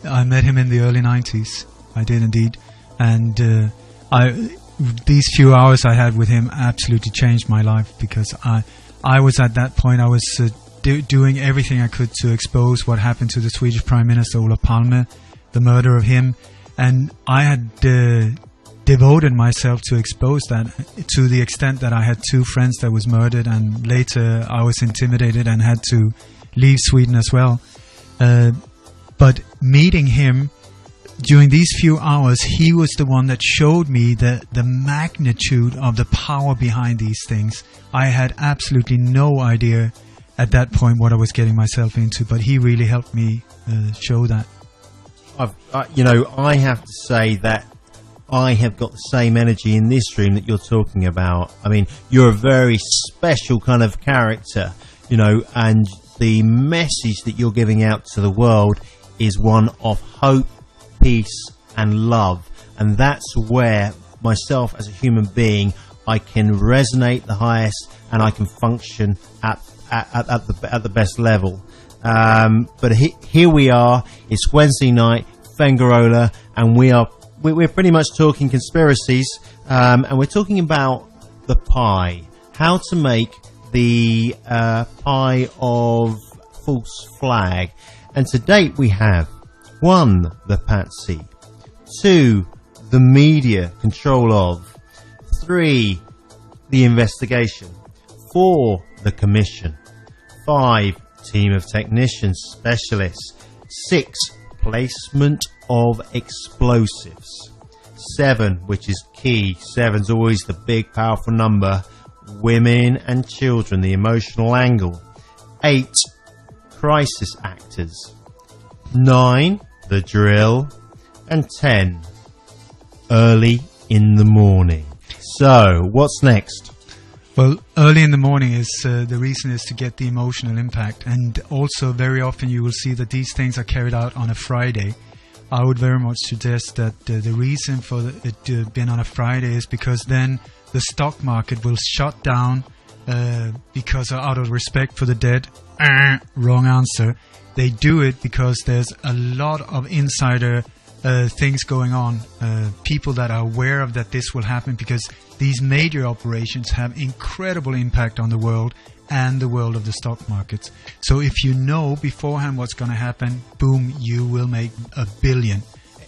S1: I met him in the early 90s. I did indeed. And these few hours I had with him absolutely changed my life, because I was at that point, I was doing everything I could to expose what happened to the Swedish Prime Minister Olof Palme, the murder of him, and I had devoted myself to expose that, to the extent that I had 2 friends that was murdered, and later I was intimidated and had to leave Sweden as well. But meeting him during these few hours, he was the one that showed me the magnitude of the power behind these things. I had absolutely no idea at that point what I was getting myself into, but he really helped me show that.
S2: I have to say that I have got the same energy in this room that you're talking about. I mean, you're a very special kind of character, and the message that you're giving out to the world is one of hope, peace and love, and that's where myself as a human being, I can resonate the highest, and I can function at the best level. But here we are. It's Wednesday night, Fengarola, and we're pretty much talking conspiracies, and we're talking about the pie, how to make the pie of false flag. And to date we have 1, the patsy, 2, the media control of, 3, the investigation, 4, the commission, 5, team of technicians, specialists, 6, placement of explosives, 7, which is key, 7's always the big powerful number, women and children, the emotional angle, 8, crisis actors, 9, the drill, and 10, early in the morning. So, what's next?
S1: Well, early in the morning is the reason is to get the emotional impact, and also very often you will see that these things are carried out on a Friday. I would very much suggest that the reason for it to be on a Friday is because then the stock market will shut down because out of respect for the dead. Wrong answer. They do it because there's a lot of insider things going on, people that are aware of that this will happen, because these major operations have incredible impact on the world and the world of the stock markets. So if you know beforehand what's going to happen, boom, you will make $1 billion.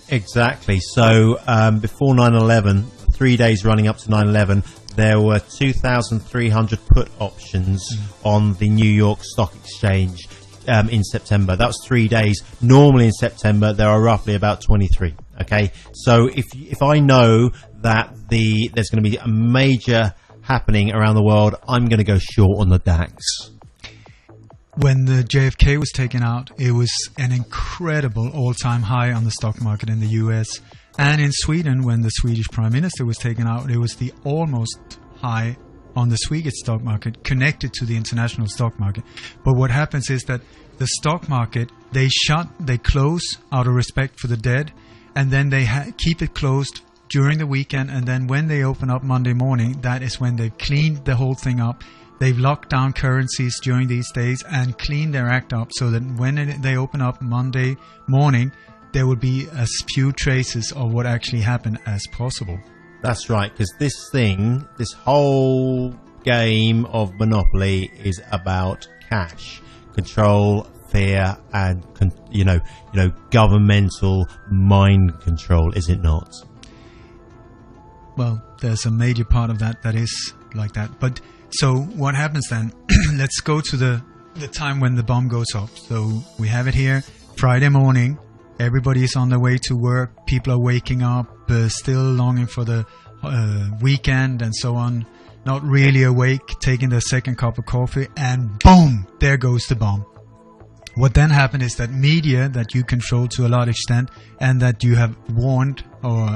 S2: Exactly. So before 9/11, 3 days running up to 9/11, there were 2,300 put options on the New York Stock Exchange in September. That was 3 days. Normally in September, there are roughly about 23. Okay, so if I know that there's going to be a major happening around the world, I'm going to go short on the DAX.
S1: When the JFK was taken out, it was an incredible all-time high on the stock market in the US. And in Sweden, when the Swedish Prime Minister was taken out, it was the almost high on the Swedish stock market, connected to the international stock market. But what happens is that the stock market, they close out of respect for the dead, and then they keep it closed during the weekend, and then when they open up Monday morning, that is when they've cleaned the whole thing up. They've locked down currencies during these days and cleaned their act up so that when they open up Monday morning, there will be as few traces of what actually happened as possible.
S2: That's right, because this whole game of Monopoly is about cash, control, fear, and governmental mind control, is it not?
S1: well, there's a major part of that is like that. But so what happens then? Let's go to the time when the bomb goes off. So we have it here, Friday morning. Everybody is on their way to work. People are waking up, still longing for the weekend and so on. Not really awake, taking their second cup of coffee, and boom, there goes the bomb. What then happened is that media that you control to a large extent and that you have warned or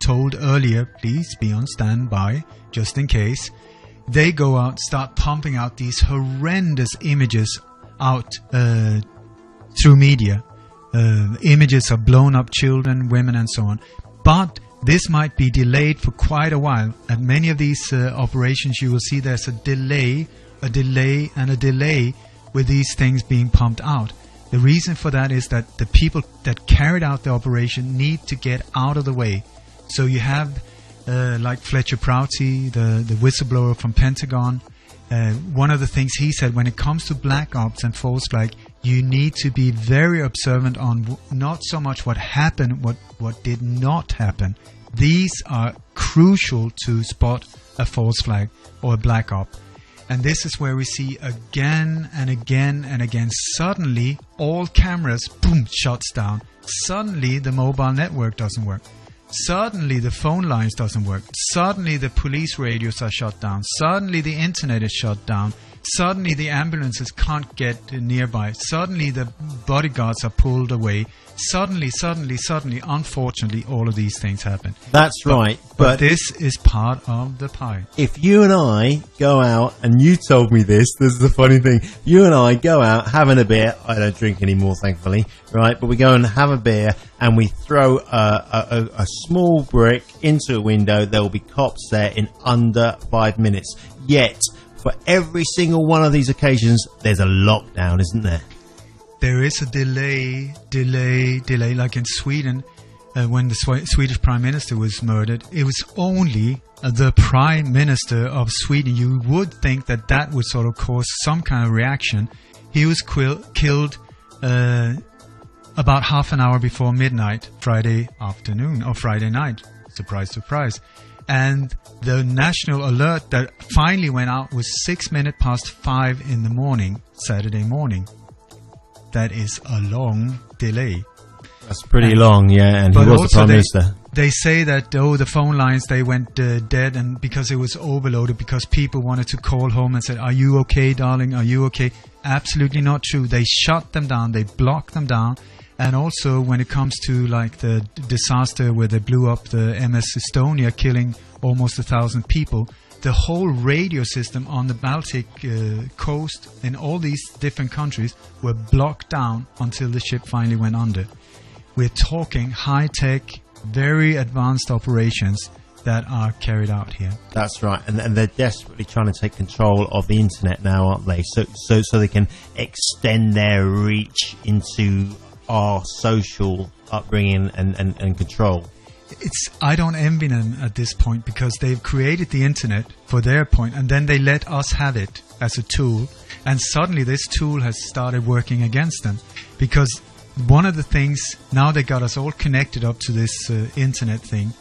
S1: told earlier, please be on standby just in case, they go out, start pumping out these horrendous images out through media. Images of blown up children, women and so on. But this might be delayed for quite a while. At many of these operations you will see there's a delay with these things being pumped out. The reason for that is that the people that carried out the operation need to get out of the way. So you have like Fletcher Prouty, the whistleblower from Pentagon. One of the things he said, when it comes to black ops and false flag, you need to be very observant on not so much what happened, what did not happen. These are crucial to spot a false flag or a black op. And this is where we see again and again and again, suddenly all cameras, boom, shuts down. Suddenly the mobile network doesn't work. Suddenly the phone lines doesn't work. Suddenly the police radios are shut down. Suddenly the internet is shut down. Suddenly the ambulances can't get nearby. Suddenly the bodyguards are pulled away. Suddenly, unfortunately, all of these things happen.
S2: That's right.
S1: But this is part of the pie.
S2: If you and I go out, and you told me this is the funny thing, you and I go out having a beer, I don't drink anymore thankfully, right, but we go and have a beer and we throw a small brick into a window, there will be cops there in under 5 minutes. Yet, for every single one of these occasions, there's a lockdown, isn't there?
S1: There is a delay, like in Sweden, when the Swedish Prime Minister was murdered. It was only the Prime Minister of Sweden. You would think that would sort of cause some kind of reaction. He was killed about half an hour before midnight, Friday afternoon, or Friday night. Surprise, surprise. And the national alert that finally went out was 5 in the morning, Saturday morning. That is a long delay.
S2: That's pretty long, yeah, and he was the Prime Minister.
S1: They say that, the phone lines, they went dead, and because it was overloaded, because people wanted to call home and said, are you okay, darling, are you okay? Absolutely not true. They shut them down, they blocked them down. And also when it comes to like the disaster where they blew up the MS Estonia, killing almost 1,000 people, the whole radio system on the Baltic coast in all these different countries were blocked down until the ship finally went under. We're talking high-tech, very advanced operations that are carried out here.
S2: That's right, and they're desperately trying to take control of the internet now, aren't they? So they can extend their reach into our social upbringing and control.
S1: I don't envy them at this point, because they've created the internet for their point, and then they let us have it as a tool, and suddenly this tool has started working against them. Because one of the things, now they got us all connected up to this internet thing.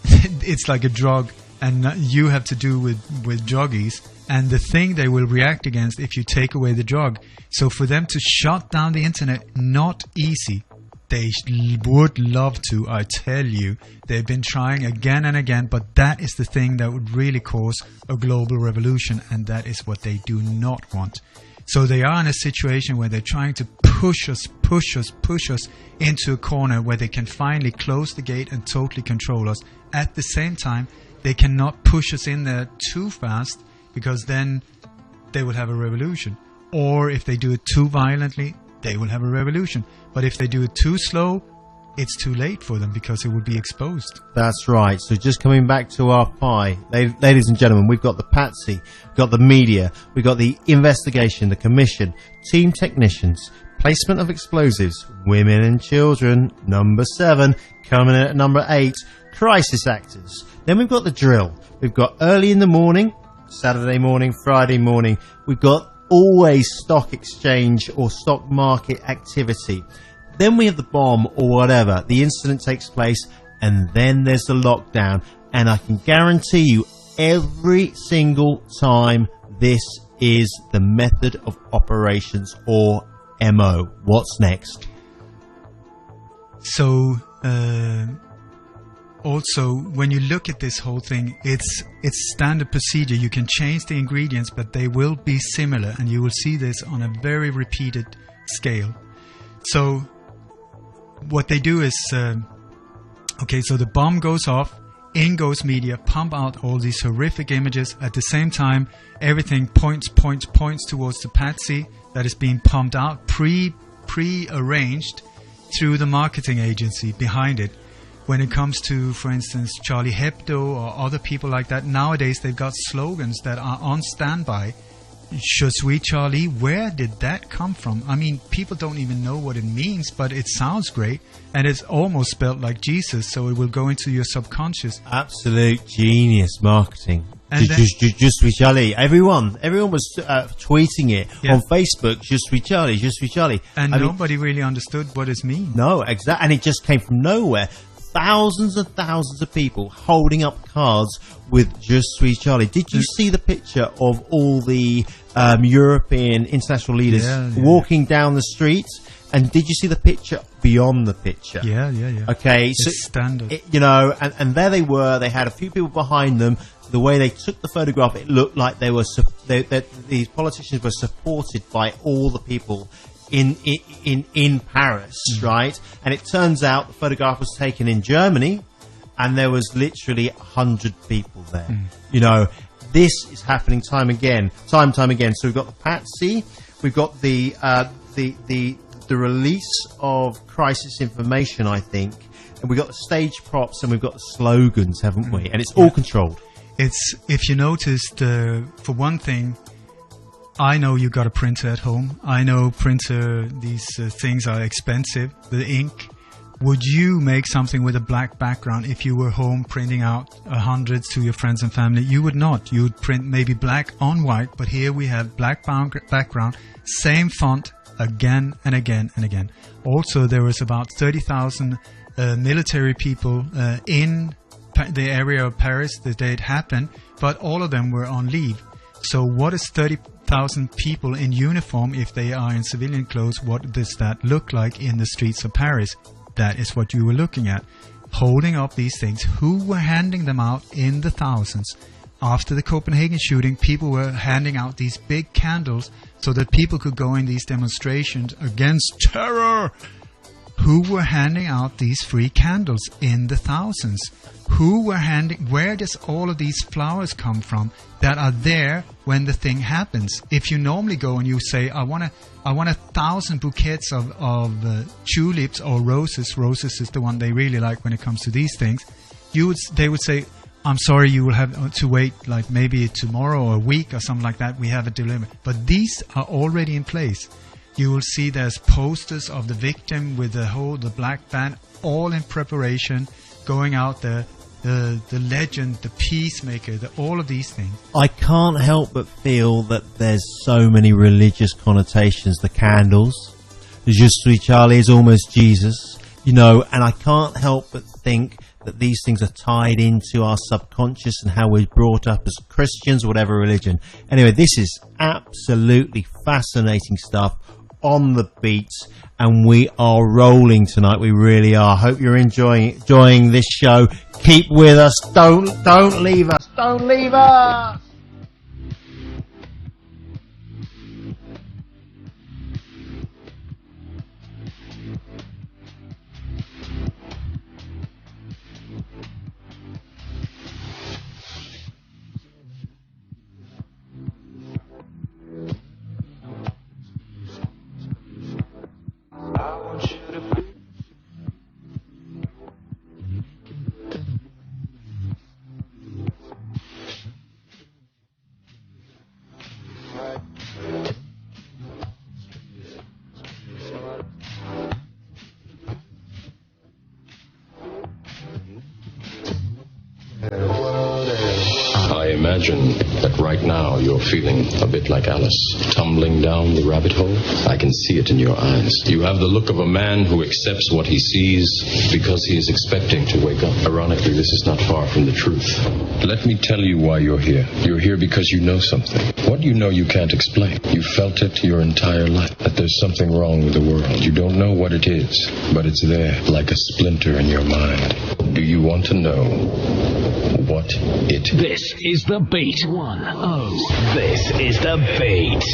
S1: It's like a drug, and you have to do with druggies, and the thing they will react against if you take away the drug. So for them to shut down the internet, not easy. They would love to, I tell you. They've been trying again and again, but that is the thing that would really cause a global revolution, and that is what they do not want. So they are in a situation where they're trying to push us into a corner where they can finally close the gate and totally control us. At the same time, they cannot push us in there too fast, because then they will have a revolution. Or if they do it too violently, they will have a revolution. But if they do it too slow, it's too late for them, because it will be exposed.
S2: That's right. So just coming back to our pie, ladies and gentlemen, we've got the patsy, we've got the media, we've got the investigation, the commission, team technicians, placement of explosives, women and children, number 7, coming in at number 8, crisis actors. Then we've got the drill. We've got early in the morning, Saturday morning, Friday morning. We've got always stock exchange or stock market activity. Then we have the bomb or whatever. The incident takes place, and then there's the lockdown. and I can guarantee you every single time this is the method of operations, or MO. What's next?
S1: So, also, when you look at this whole thing, it's standard procedure. You can change the ingredients, but they will be similar, and you will see this on a very repeated scale. So, what they do is, okay, so the bomb goes off, in goes media, pump out all these horrific images. At the same time, everything points towards the patsy that is being pumped out, pre-arranged through the marketing agency behind it. When it comes to, for instance, Charlie Hebdo or other people like that, nowadays they've got slogans that are on standby. Je suis Charlie, where did that come from? I mean, people don't even know what it means, but it sounds great, and it's almost spelled like Jesus, so it will go into your subconscious.
S2: Absolute genius marketing.
S1: And
S2: Je suis Charlie. Everyone was tweeting it on Facebook. Je suis Charlie, Je suis Charlie.
S1: And nobody really understood what it means.
S2: No, exactly. And it just came from nowhere. Thousands and thousands of people holding up cards with Je suis Charlie. Did you see the picture of all the European international leaders walking down the street? And did you see the picture beyond the picture?
S1: Yeah.
S2: Okay,
S1: it's
S2: so
S1: standard.
S2: And there they were. They had a few people behind them. The way they took the photograph, it looked like these politicians were supported by all the people in Paris, right? And it turns out the photograph was taken in Germany, and there was literally 100 people there. This is happening time and time again. So we've got the patsy, we've got the release of crisis information, I think, and we've got the stage props, and we've got the slogans, haven't we? And it's all controlled.
S1: It's, if you noticed, for one thing, I know you got a printer at home. I know these things are expensive, the ink. Would you make something with a black background if you were home printing out 100 to your friends and family? You would not. You would print maybe black on white, but here we have black background, same font again and again and again. Also, there was about 30,000 military people in the area of Paris the day it happened, but all of them were on leave. So what is 30,000 people in uniform if they are in civilian clothes? What does that look like in the streets of Paris? That is what you were looking at. Holding up these things. Who were handing them out in the thousands? After the Copenhagen shooting, people were handing out these big candles so that people could go in these demonstrations against terror. Who were handing out these free candles in the thousands? Where does all of these flowers come from that are there when the thing happens? If you normally go and you say, I want 1,000 bouquets of tulips or roses. Roses is the one they really like when it comes to these things. They would say, I'm sorry, you will have to wait like maybe tomorrow or a week or something like that. We have a delivery. But these are already in place. You will see there's posters of the victim with the black band, all in preparation, going out there. The legend, the peacemaker, all of these things.
S2: I can't help but feel that there's so many religious connotations. The candles, the Je suis Charlie is almost Jesus, and I can't help but think that these things are tied into our subconscious and how we're brought up as Christians, whatever religion. Anyway, this is absolutely fascinating stuff on the beat, and we are rolling tonight. We really are. Hope you're enjoying this show. Keep with us. Don't leave us. Don't leave us.
S11: imagine that right now you're feeling a bit like Alice, tumbling down the rabbit hole. I can see it in your eyes. You have the look of a man who accepts what he sees because he is expecting to wake up. Ironically, this is not far from the truth. Let me tell you why you're here. You're here because you know something. What you know you can't explain. You felt it your entire life, that there's something wrong with the world. You don't know what it is, but it's there, like a splinter in your mind. Do you want to know what it is?
S12: This is the beat. 1-0. This is the beat.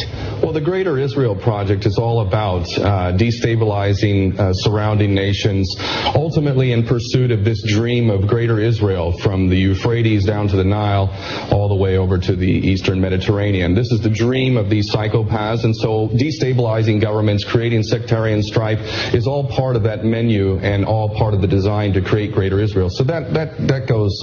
S13: Well, the Greater Israel Project is all about destabilizing surrounding nations, ultimately in pursuit of this dream of Greater Israel from the Euphrates down to the Nile, all the way over to the Eastern Mediterranean. This is the dream of these psychopaths, and so destabilizing governments, creating sectarian strife is all part of that menu and all part of the design to create Greater Israel. So that goes,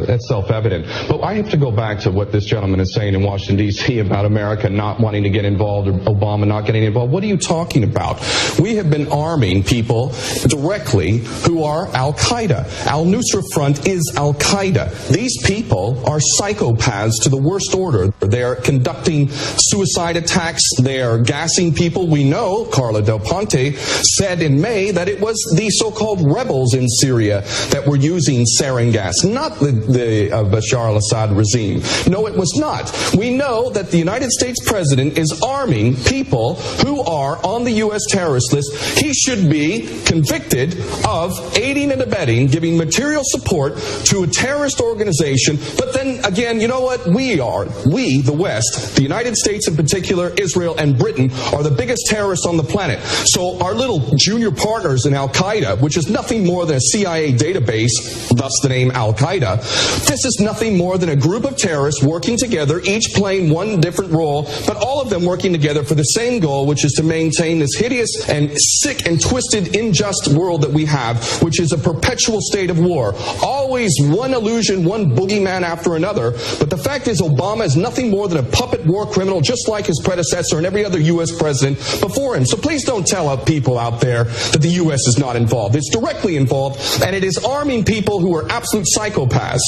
S13: that's self-evident. But I have to go back to what this gentleman is saying in Washington, D.C. about America not wanting to get involved or Obama not getting involved. What are you talking about? We have been arming people directly who are Al-Qaeda. Al-Nusra Front is Al-Qaeda. These people are psychopaths to the worst order. They're conducting suicide attacks. They're gassing people. We know, Carla Del Ponte said in May that it was the so-called rebels in Syria that were using sarin gas, not the Bashar al-Assad regime. No, it was not. We know that the United States President is arming people who are on the U.S. terrorist list. He should be convicted of aiding and abetting, giving material support to a terrorist organization. But then again, you know what? We, the West, the United States in particular, Israel and Britain, are the biggest terrorists on the planet. So our little junior partners in Al-Qaeda, which is nothing more than a CIA database, thus the name Al-Qaeda, this is nothing more than a group of terrorists working together, each playing one different role, but all of them working together for the same goal, which is to maintain this hideous and sick and twisted, unjust world that we have, which is a perpetual state of war. Always one illusion, one boogeyman after another. But the fact is, Obama is nothing more than a puppet war criminal, just like his predecessor and every other U.S. president before him. So please don't tell people out there that the U.S. is not involved. It's directly involved, and it is arming people who are absolute psychopaths.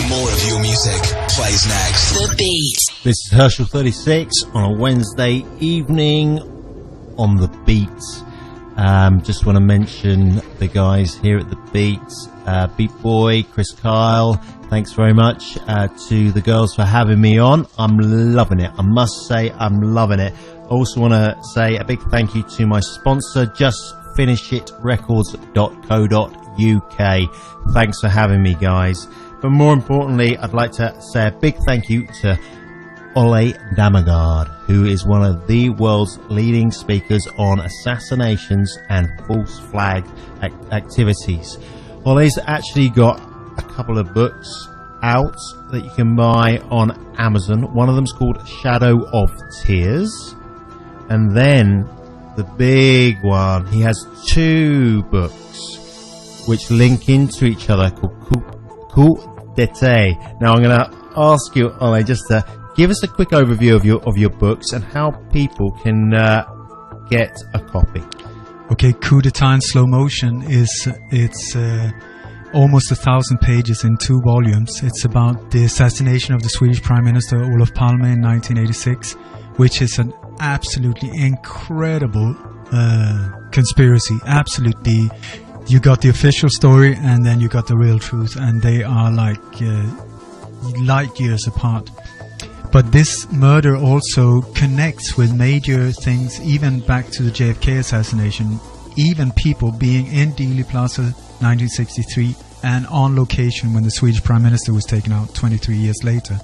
S6: More of your music plays next.
S9: The Beat.
S2: This is Herschel 36 on a Wednesday evening on The Beat. Just want to mention the guys here at The Beat. Beat Boy, Chris Kyle, thanks very much to the girls for having me on. I'm loving it. I must say I'm loving it. I also want to say a big thank you to my sponsor, justfinishitrecords.co.uk. Thanks for having me, guys. But more importantly, I'd like to say a big thank you to Ole Dammegard, who is one of the world's leading speakers on assassinations and false flag activities. Ole's actually got a couple of books out that you can buy on Amazon. One of them's called Shadow of Tears. And then the big one, he has two books which link into each other called Coup d'Etat. Now I'm going to ask you, Ole, just to give us a quick overview of your books and how people can get a copy.
S1: Okay, Coup d'Etat in slow motion it's almost 1,000 pages in 2 volumes. It's about the assassination of the Swedish Prime Minister Olof Palme in 1986, which is an absolutely incredible conspiracy. Absolutely. You got the official story and then you got the real truth, and they are like light years apart. But this murder also connects with major things, even back to the JFK assassination, even people being in Dealey Plaza 1963 and on location when the Swedish Prime Minister was taken out 23 years later.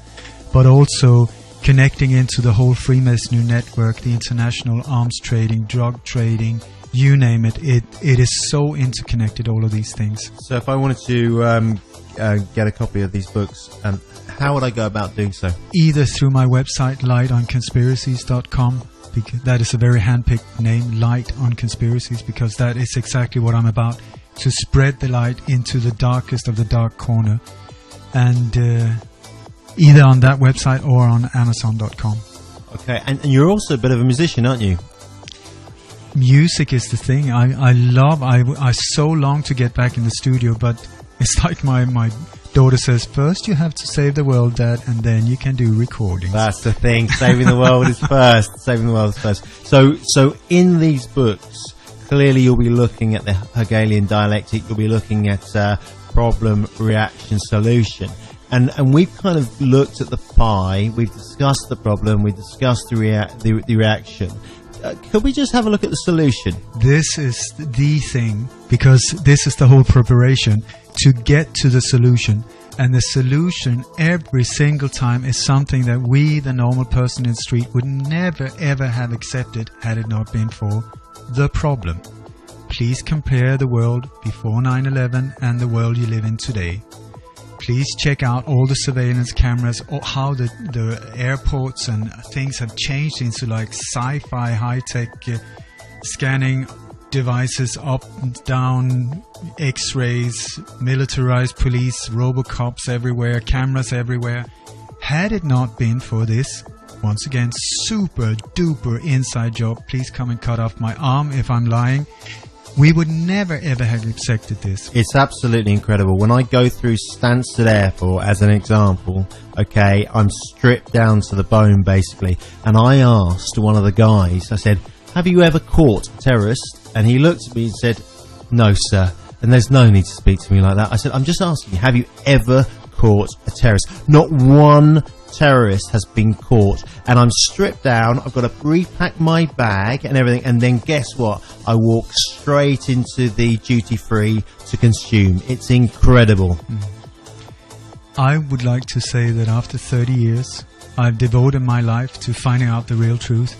S1: But also connecting into the whole Freemasonry network, the international arms trading, drug trading, you name it. It is so interconnected, all of these things.
S2: So if I wanted to get a copy of these books, how would I go about doing so?
S1: Either through my website, lightonconspiracies.com, because that is a very hand-picked name, Light on Conspiracies, because that is exactly what I'm about, to spread the light into the darkest of the dark corner. And either on that website or on Amazon.com.
S2: Okay, and you're also a bit of a musician, aren't you?
S1: Music is the thing I love. I so long to get back in the studio, but it's like my daughter says, first you have to save the world, Dad, and then you can do recordings.
S2: That's the thing. Saving the world is first. Saving the world is first. So in these books, clearly you'll be looking at the Hegelian dialectic. You'll be looking at problem, reaction, solution. And we've kind of looked at the pie. We've discussed the problem. We've discussed the reaction. Could we just have a look at the solution?
S1: This is the thing, because this is the whole preparation to get to the solution. And the solution every single time is something that we, the normal person in the street, would never ever have accepted had it not been for the problem. Please compare the world before 9/11 and the world you live in today. Please check out all the surveillance cameras, or how the airports and things have changed into like sci-fi high-tech scanning devices, up and down, x-rays, militarized police, robocops everywhere, cameras everywhere. Had it not been for this, once again, super duper inside job, please come and cut off my arm if I'm lying, we would never ever have accepted this.
S2: It's absolutely incredible. When I go through Stansted Airport, as an example, okay, I'm stripped down to the bone basically, and I asked one of the guys, I said, have you ever caught a terrorist? And he looked at me and said, no, sir. And there's no need to speak to me like that. I said, I'm just asking you, have you ever caught a terrorist? Not one terrorist has been caught. And I'm stripped down. I've got to repack my bag and everything. And then guess what? I walk straight into the duty free to consume. It's incredible.
S1: I would like to say that after 30 years, I've devoted my life to finding out the real truth.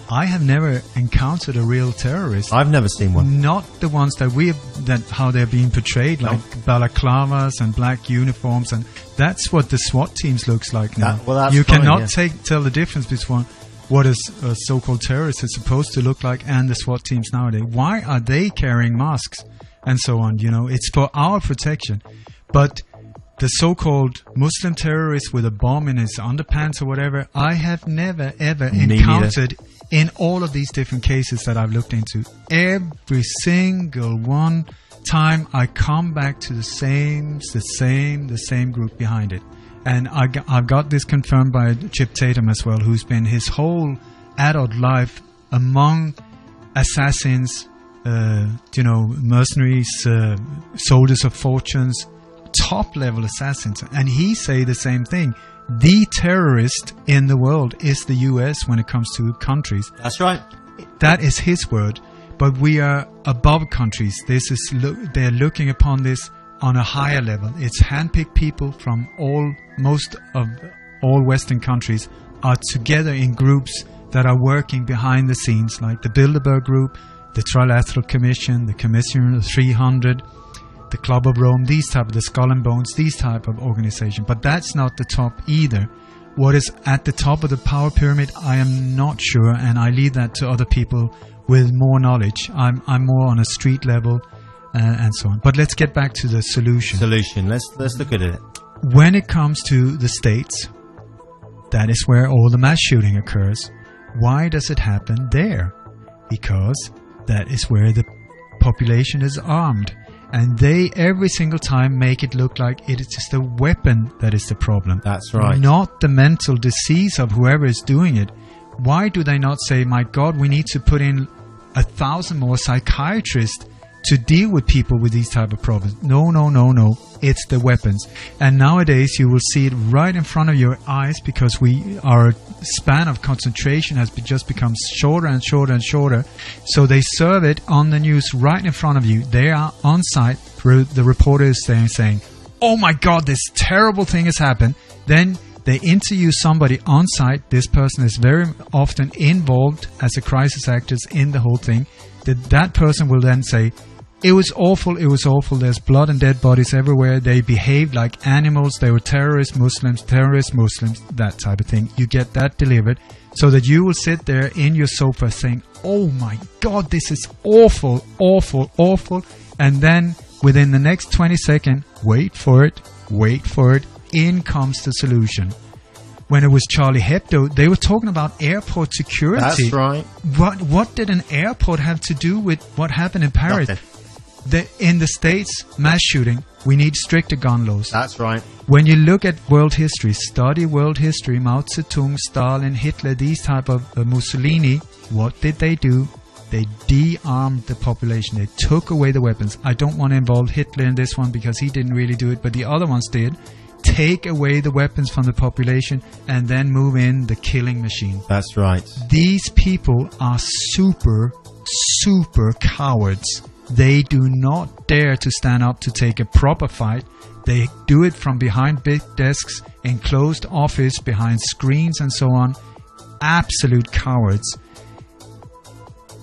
S1: I have never encountered a real terrorist.
S2: I've never seen one.
S1: Not the ones that how they're being portrayed, like balaclavas and black uniforms, and that's what the SWAT teams looks like now. You cannot tell the difference between what is a so-called terrorist is supposed to look like and the SWAT teams nowadays. Why are they carrying masks and so on? You know, it's for our protection. But the so-called Muslim terrorist with a bomb in his underpants or whatever, I have never ever encountered in all of these different cases that I've looked into. Every single one time I come back to the same group behind it. And I've got this confirmed by Chip Tatum as well, who's been his whole adult life among assassins, mercenaries, soldiers of fortunes, top-level assassins. And he say the same thing. The terrorist in the world is the US when it comes to countries.
S2: That's right.
S1: That is his word. But we are above countries. They're looking upon this on a higher level. It's handpicked people from most of all Western countries are together in groups that are working behind the scenes, like the Bilderberg Group, the Trilateral Commission, the Commission of 300, the Club of Rome, the Skull and Bones, these type of organization. But that's not the top either. What is at the top of the power pyramid, I am not sure, and I leave that to other people with more knowledge. I'm more on a street level and so on. But let's get back to the solution.
S2: Let's look at it.
S1: When it comes to the States, that is where all the mass shooting occurs. Why does it happen there? Because that is where the population is armed. And they, every single time, make it look like it is just the weapon that is the problem.
S2: That's right.
S1: Not the mental disease of whoever is doing it. Why do they not say, my God, we need to put in 1,000 more psychiatrists to deal with people with these type of problems? No. It's the weapons. And nowadays you will see it right in front of your eyes, because our span of concentration has just become shorter and shorter and shorter. So they serve it on the news right in front of you. They are on site. The reporter is saying, oh my God, this terrible thing has happened. Then they interview somebody on site. This person is very often involved as a crisis actor in the whole thing. That person will then say, it was awful, there's blood and dead bodies everywhere, they behaved like animals, they were terrorist Muslims, that type of thing. You get that delivered, so that you will sit there in your sofa saying, oh my God, this is awful, and then within the next 20 seconds, wait for it, in comes the solution. When it was Charlie Hebdo, they were talking about airport security.
S2: That's right.
S1: What did an airport have to do with what happened in Paris?
S2: Nothing.
S1: In the States, mass shooting, we need stricter gun laws.
S2: That's right.
S1: When you look at world history, study world history, Mao Zedong, Stalin, Hitler, these type of Mussolini, what did they do? They de-armed the population. They took away the weapons. I don't want to involve Hitler in this one because he didn't really do it, but the other ones did. Take away the weapons from the population and then move in the killing machine.
S2: That's right.
S1: These people are super cowards. They do not dare to stand up to take a proper fight. They do it from behind big desks, enclosed office, behind screens and so on. Absolute cowards.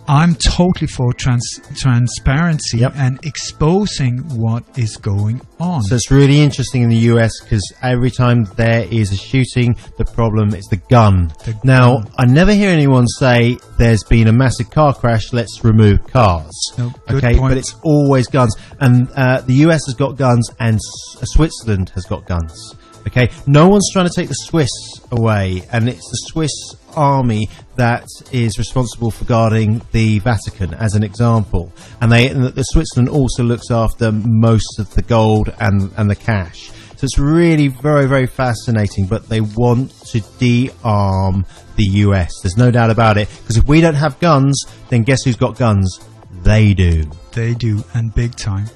S1: I'm totally for transparency and exposing what is going on.
S2: So it's really interesting in the US because every time there is a shooting, the problem is the gun. Now, I never hear anyone say there's been a massive car crash, let's remove cars.
S1: No, good
S2: okay,
S1: point.
S2: but it's always guns. And the US has got guns and Switzerland has got guns. Okay, no one's trying to take the Swiss away, and it's the Swiss army that is responsible for guarding the Vatican, as an example. And the Switzerland also looks after most of the gold and the cash. So it's really very, very fascinating. But they want to de-arm the US. There's no doubt about it. Because if we don't have guns, then guess who's got guns? They do.
S1: They do, and big time.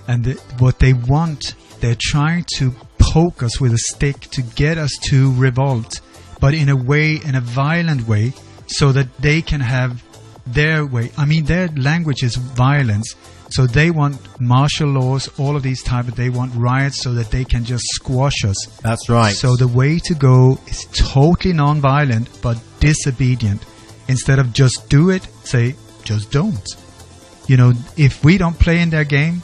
S1: And what they want, they're trying to poke us with a stick to get us to revolt, but in a way, in a violent way, so that they can have their way. I mean, their language is violence, so they want martial laws, all of these type of, they want riots so that they can just squash us.
S2: That's right.
S1: So the way to go is totally non-violent, but disobedient. Instead of just do it, say, just don't. You know, if we don't play in their game,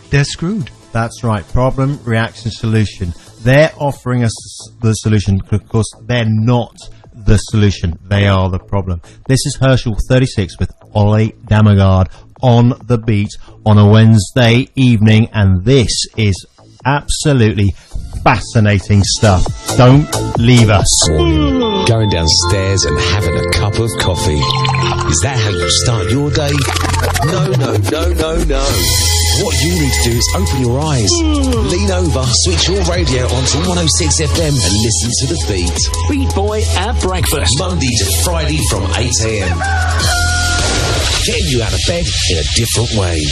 S1: they're screwed.
S2: That's right. Problem, reaction, solution. They're offering us the solution. Of course, they're not the solution. They are the problem. This is Herschel 36 with Ole Dammegard on the beat on a Wednesday evening, and this is absolutely fascinating stuff. Don't leave us.
S6: Going downstairs and having a cup of coffee. Is that how you start your day? No. What you need to do is open your eyes, lean over, switch your radio onto 106 FM and listen to the beat.
S12: Beat Boy at breakfast.
S6: Monday to Friday from 8 a.m. Getting you out of bed in a different way.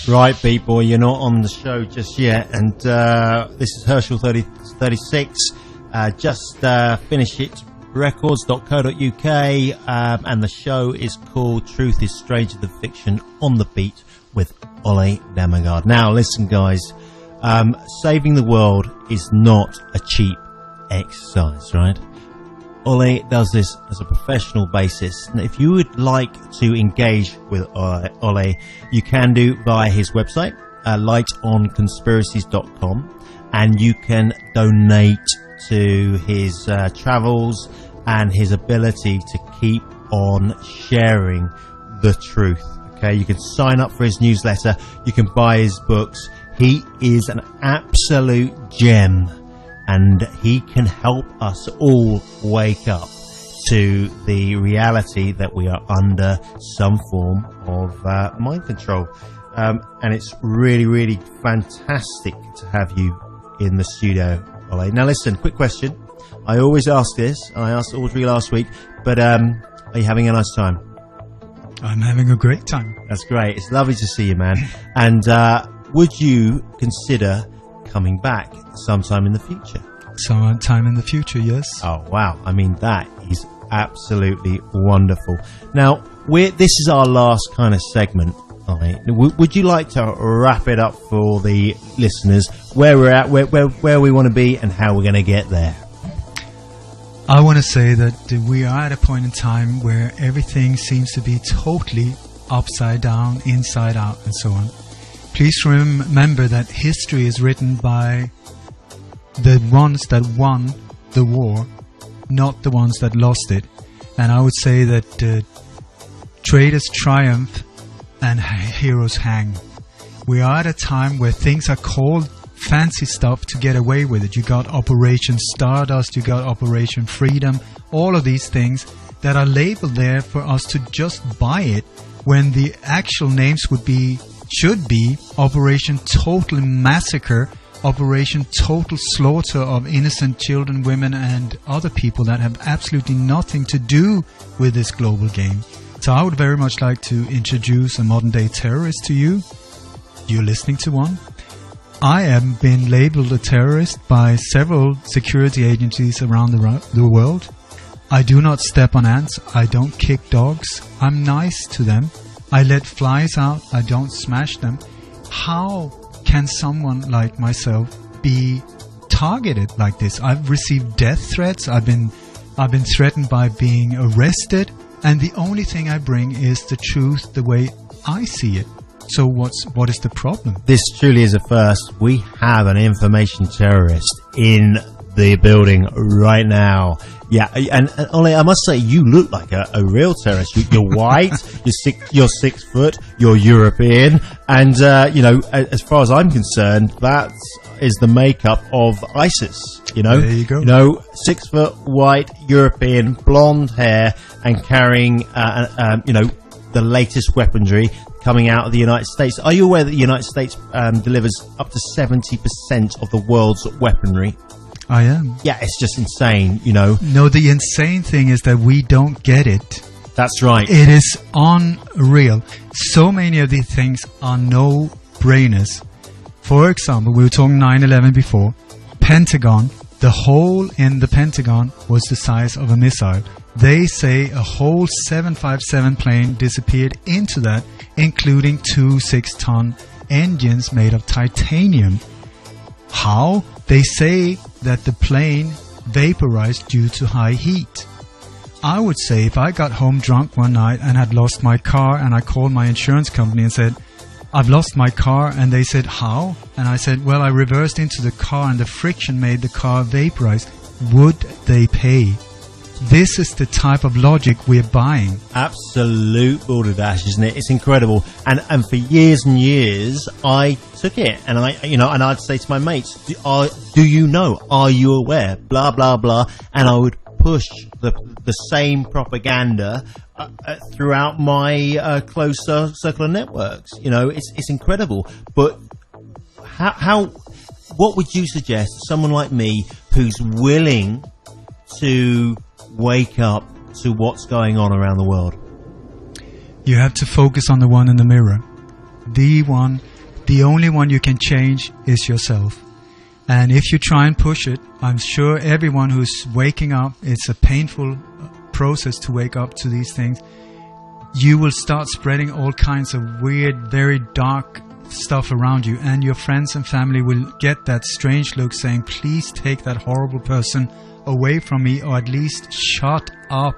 S2: Right, Beat Boy, you're not on the show just yet, and this is Herschel 36. Just finished it. Records.co.uk, and the show is called Truth is Stranger Than Fiction on the Beat with Ole Dammegard. Now listen guys, saving the world is not a cheap exercise, right? Ole does this as a professional basis. And if you would like to engage with Ole, you can do via his website, lightonconspiracies.com, and you can donate to his travels and his ability to keep on sharing the truth. Okay, you can sign up for his newsletter, you can buy his books. He is an absolute gem, and he can help us all wake up to the reality that we are under some form of mind control. And it's really, really fantastic to have you in the studio, Ole. Now listen, quick question. I always ask this, and I asked Audrey last week, but are you having a nice time?
S1: I'm having a great time.
S2: That's great. It's lovely to see you, man. And would you consider coming back sometime in the future?
S1: Sometime in the future, yes.
S2: Oh, wow. I mean, that is absolutely wonderful. Now, this is our last kind of segment. Right. Would you like to wrap it up for the listeners, where we're at, where we want to be, and how we're going to get there?
S1: I want to say that we are at a point in time where everything seems to be totally upside down, inside out, and so on. Please remember that history is written by the ones that won the war, not the ones that lost it. And I would say that traitors triumph and heroes hang. We are at a time where things are called fancy stuff to get away with it. You got Operation Stardust, you got Operation Freedom, all of these things that are labeled there for us to just buy it, when the actual names would be should be Operation Total Massacre, Operation Total Slaughter of innocent children, women and other people that have absolutely nothing to do with this global game. So I would very much like to introduce a modern day terrorist to you. You're listening to one. I have been labeled a terrorist by several security agencies around the world. I do not step on ants. I don't kick dogs. I'm nice to them. I let flies out. I don't smash them. How can someone like myself be targeted like this? I've received death threats. I've been threatened by being arrested, and the only thing I bring is the truth the way I see it. So what is the problem?
S2: This truly is a first. We have an information terrorist in the building right now. Yeah, and Ole, I must say, you look like a real terrorist. You're white, you're 6 foot, you're European, and as far as I'm concerned, that is the makeup of ISIS.
S1: There you go.
S2: 6 foot, white, European, blonde hair, and carrying the latest weaponry coming out of the United States. Are you aware that the United States delivers up to 70% of the world's weaponry?
S1: I am.
S2: Yeah, it's just insane,
S1: No, the insane thing is that we don't get it.
S2: That's right.
S1: It is unreal. So many of these things are no-brainers. For example, we were talking 9/11 before. Pentagon, the hole in the Pentagon was the size of a missile. They say a whole 757 plane disappeared into that, including 2 6-ton engines made of titanium. How? They say that the plane vaporized due to high heat. I would say if I got home drunk one night and had lost my car and I called my insurance company and said, I've lost my car, and they said, how? And I said, well, I reversed into the car and the friction made the car vaporize. Would they pay? This is the type of logic we're buying.
S2: Absolute balderdash, isn't it? It's incredible. And for years and years, I took it, and I'd say to my mates, do you know? Are you aware? Blah blah blah. And I would push the same propaganda throughout my close circle of networks. It's incredible. But what would you suggest to someone like me who's willing to wake up to what's going on around the world?
S1: You have to focus on the one in the mirror. The only one you can change is yourself. And if you try and push it, I'm sure everyone who's waking up, it's a painful process to wake up to these things. You will start spreading all kinds of weird, very dark stuff around you, and your friends and family will get that strange look saying, please take that horrible person away from me, or at least shut up.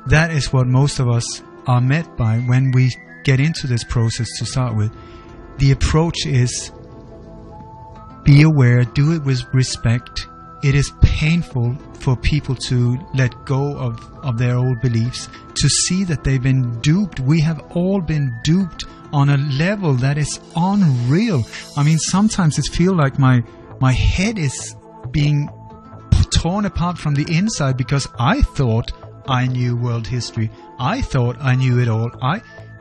S1: That is what most of us are met by when we get into this process to start with. The approach is be aware, do it with respect. It is painful for people to let go of their old beliefs, to see that they've been duped. We have all been duped on a level that is unreal. I mean, sometimes it feels like my head is being torn apart from the inside because I thought I knew world history. I thought I knew it all.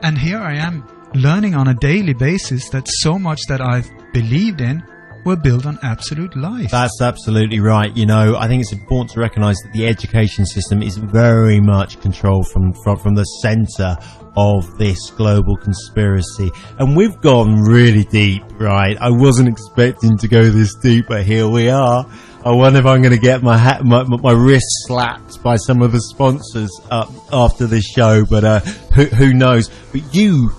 S1: And here I am learning on a daily basis that so much that I've believed in were built on absolute lies.
S2: That's absolutely right. I think it's important to recognise that the education system is very much controlled from the centre of this global conspiracy. And we've gone really deep, right? I wasn't expecting to go this deep, but here we are. I wonder if I'm going to get my wrist slapped by some of the sponsors after this show, but who knows? But you,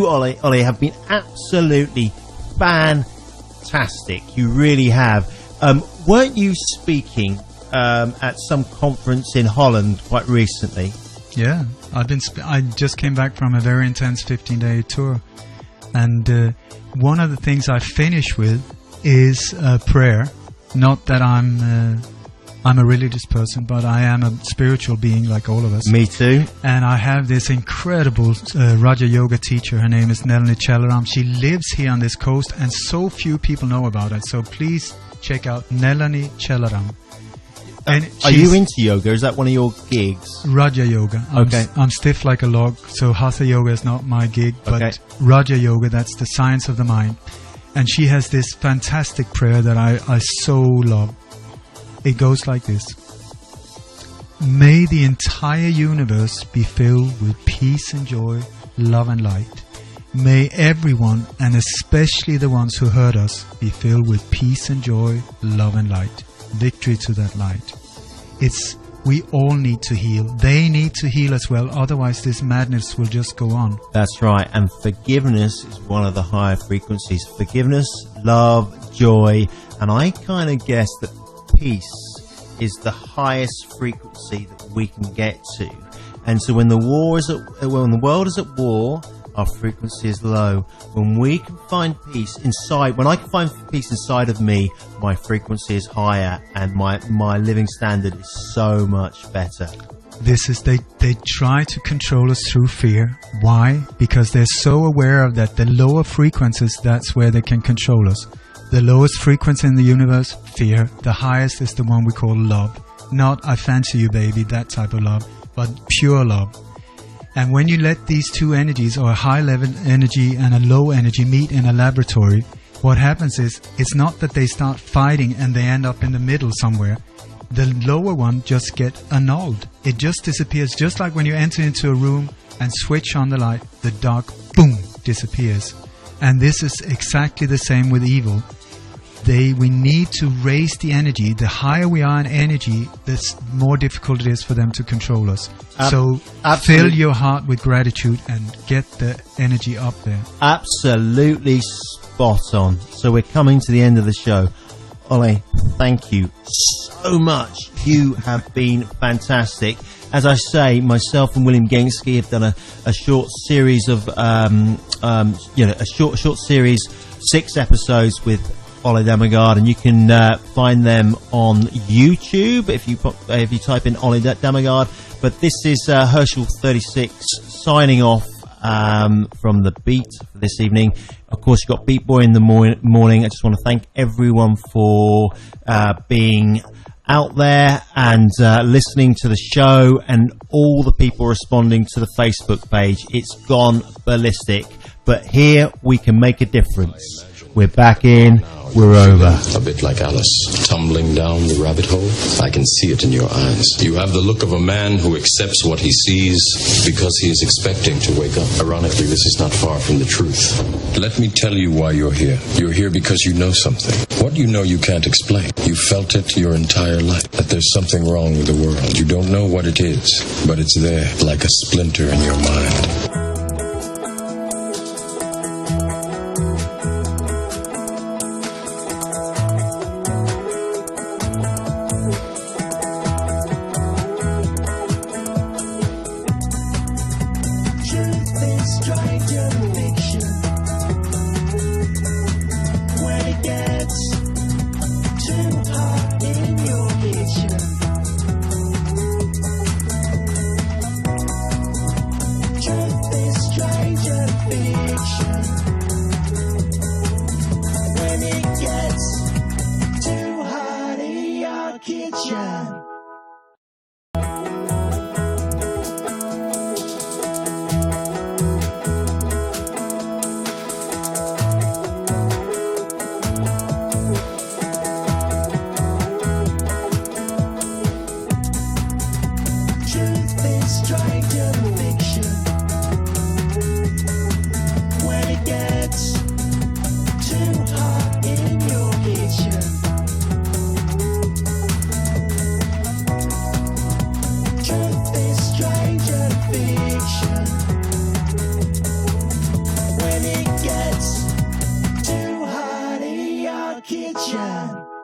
S2: Ole, have been absolutely fantastic. You really have. Weren't you speaking at some conference in Holland quite recently?
S1: Yeah, I just came back from a very intense 15-day tour, and one of the things I finish with is prayer. Not that I'm a religious person, but I am a spiritual being like all of us.
S2: Me too.
S1: And I have this incredible Raja Yoga teacher. Her name is Nelani Chelaram. She lives here on this coast, and so few people know about it. So please check out Nelani Chelaram. And
S2: are you into yoga? Is that one of your gigs?
S1: Raja Yoga. I'm stiff like a log, so Hatha Yoga is not my gig, but Raja Yoga, that's the science of the mind. And she has this fantastic prayer that I so love. It goes like this. May the entire universe be filled with peace and joy, love and light. May everyone, and especially the ones who hurt us, be filled with peace and joy, love and light. Victory to that light. We all need to heal. They need to heal as well, otherwise this madness will just go on.
S2: That's right, and forgiveness is one of the higher frequencies. Forgiveness, love, joy, and I kind of guess that peace is the highest frequency that we can get to. And so when the world is at war, our frequency is low. When we can find peace inside, when I can find peace inside of me, my frequency is higher, and my living standard is so much better.
S1: They try to control us through fear. Why? Because they're so aware of that. The lower frequencies, that's where they can control us. The lowest frequency in the universe, fear. The highest is the one we call love. Not I fancy you baby, that type of love, but pure love. And when you let these two energies, or a high level energy and a low energy, meet in a laboratory, what happens is, it's not that they start fighting and they end up in the middle somewhere. The lower one just get annulled. It just disappears. Just like when you enter into a room and switch on the light, the dark, boom, disappears. And this is exactly the same with evil. We need to raise the energy. The higher we are in energy, the more difficult it is for them to control us. So fill your heart with gratitude and get the energy up there.
S2: Absolutely spot on. So we're coming to the end of the show. Ole, thank you so much. You have been fantastic. As I say, myself and William Genski have done a short series of, a short series, 6 episodes with Ole Dammegard, and you can find them on YouTube if you type in Ole Dammegard. But this is Herschel36 signing off from the Beat for this evening. Of course, you've got Beat Boy in the morning. I just want to thank everyone for being out there and listening to the show, and all the people responding to the Facebook page. It's gone ballistic, but here we can make a difference. We're back in. We're over.
S11: A bit like Alice, tumbling down the rabbit hole. I can see it in your eyes. You have the look of a man who accepts what he sees because he is expecting to wake up. Ironically, this is not far from the truth. Let me tell you why you're here. You're here because you know something. What you know you can't explain. You felt it your entire life, that there's something wrong with the world. You don't know what it is, but it's there, like a splinter in your mind.
S5: Kitchen.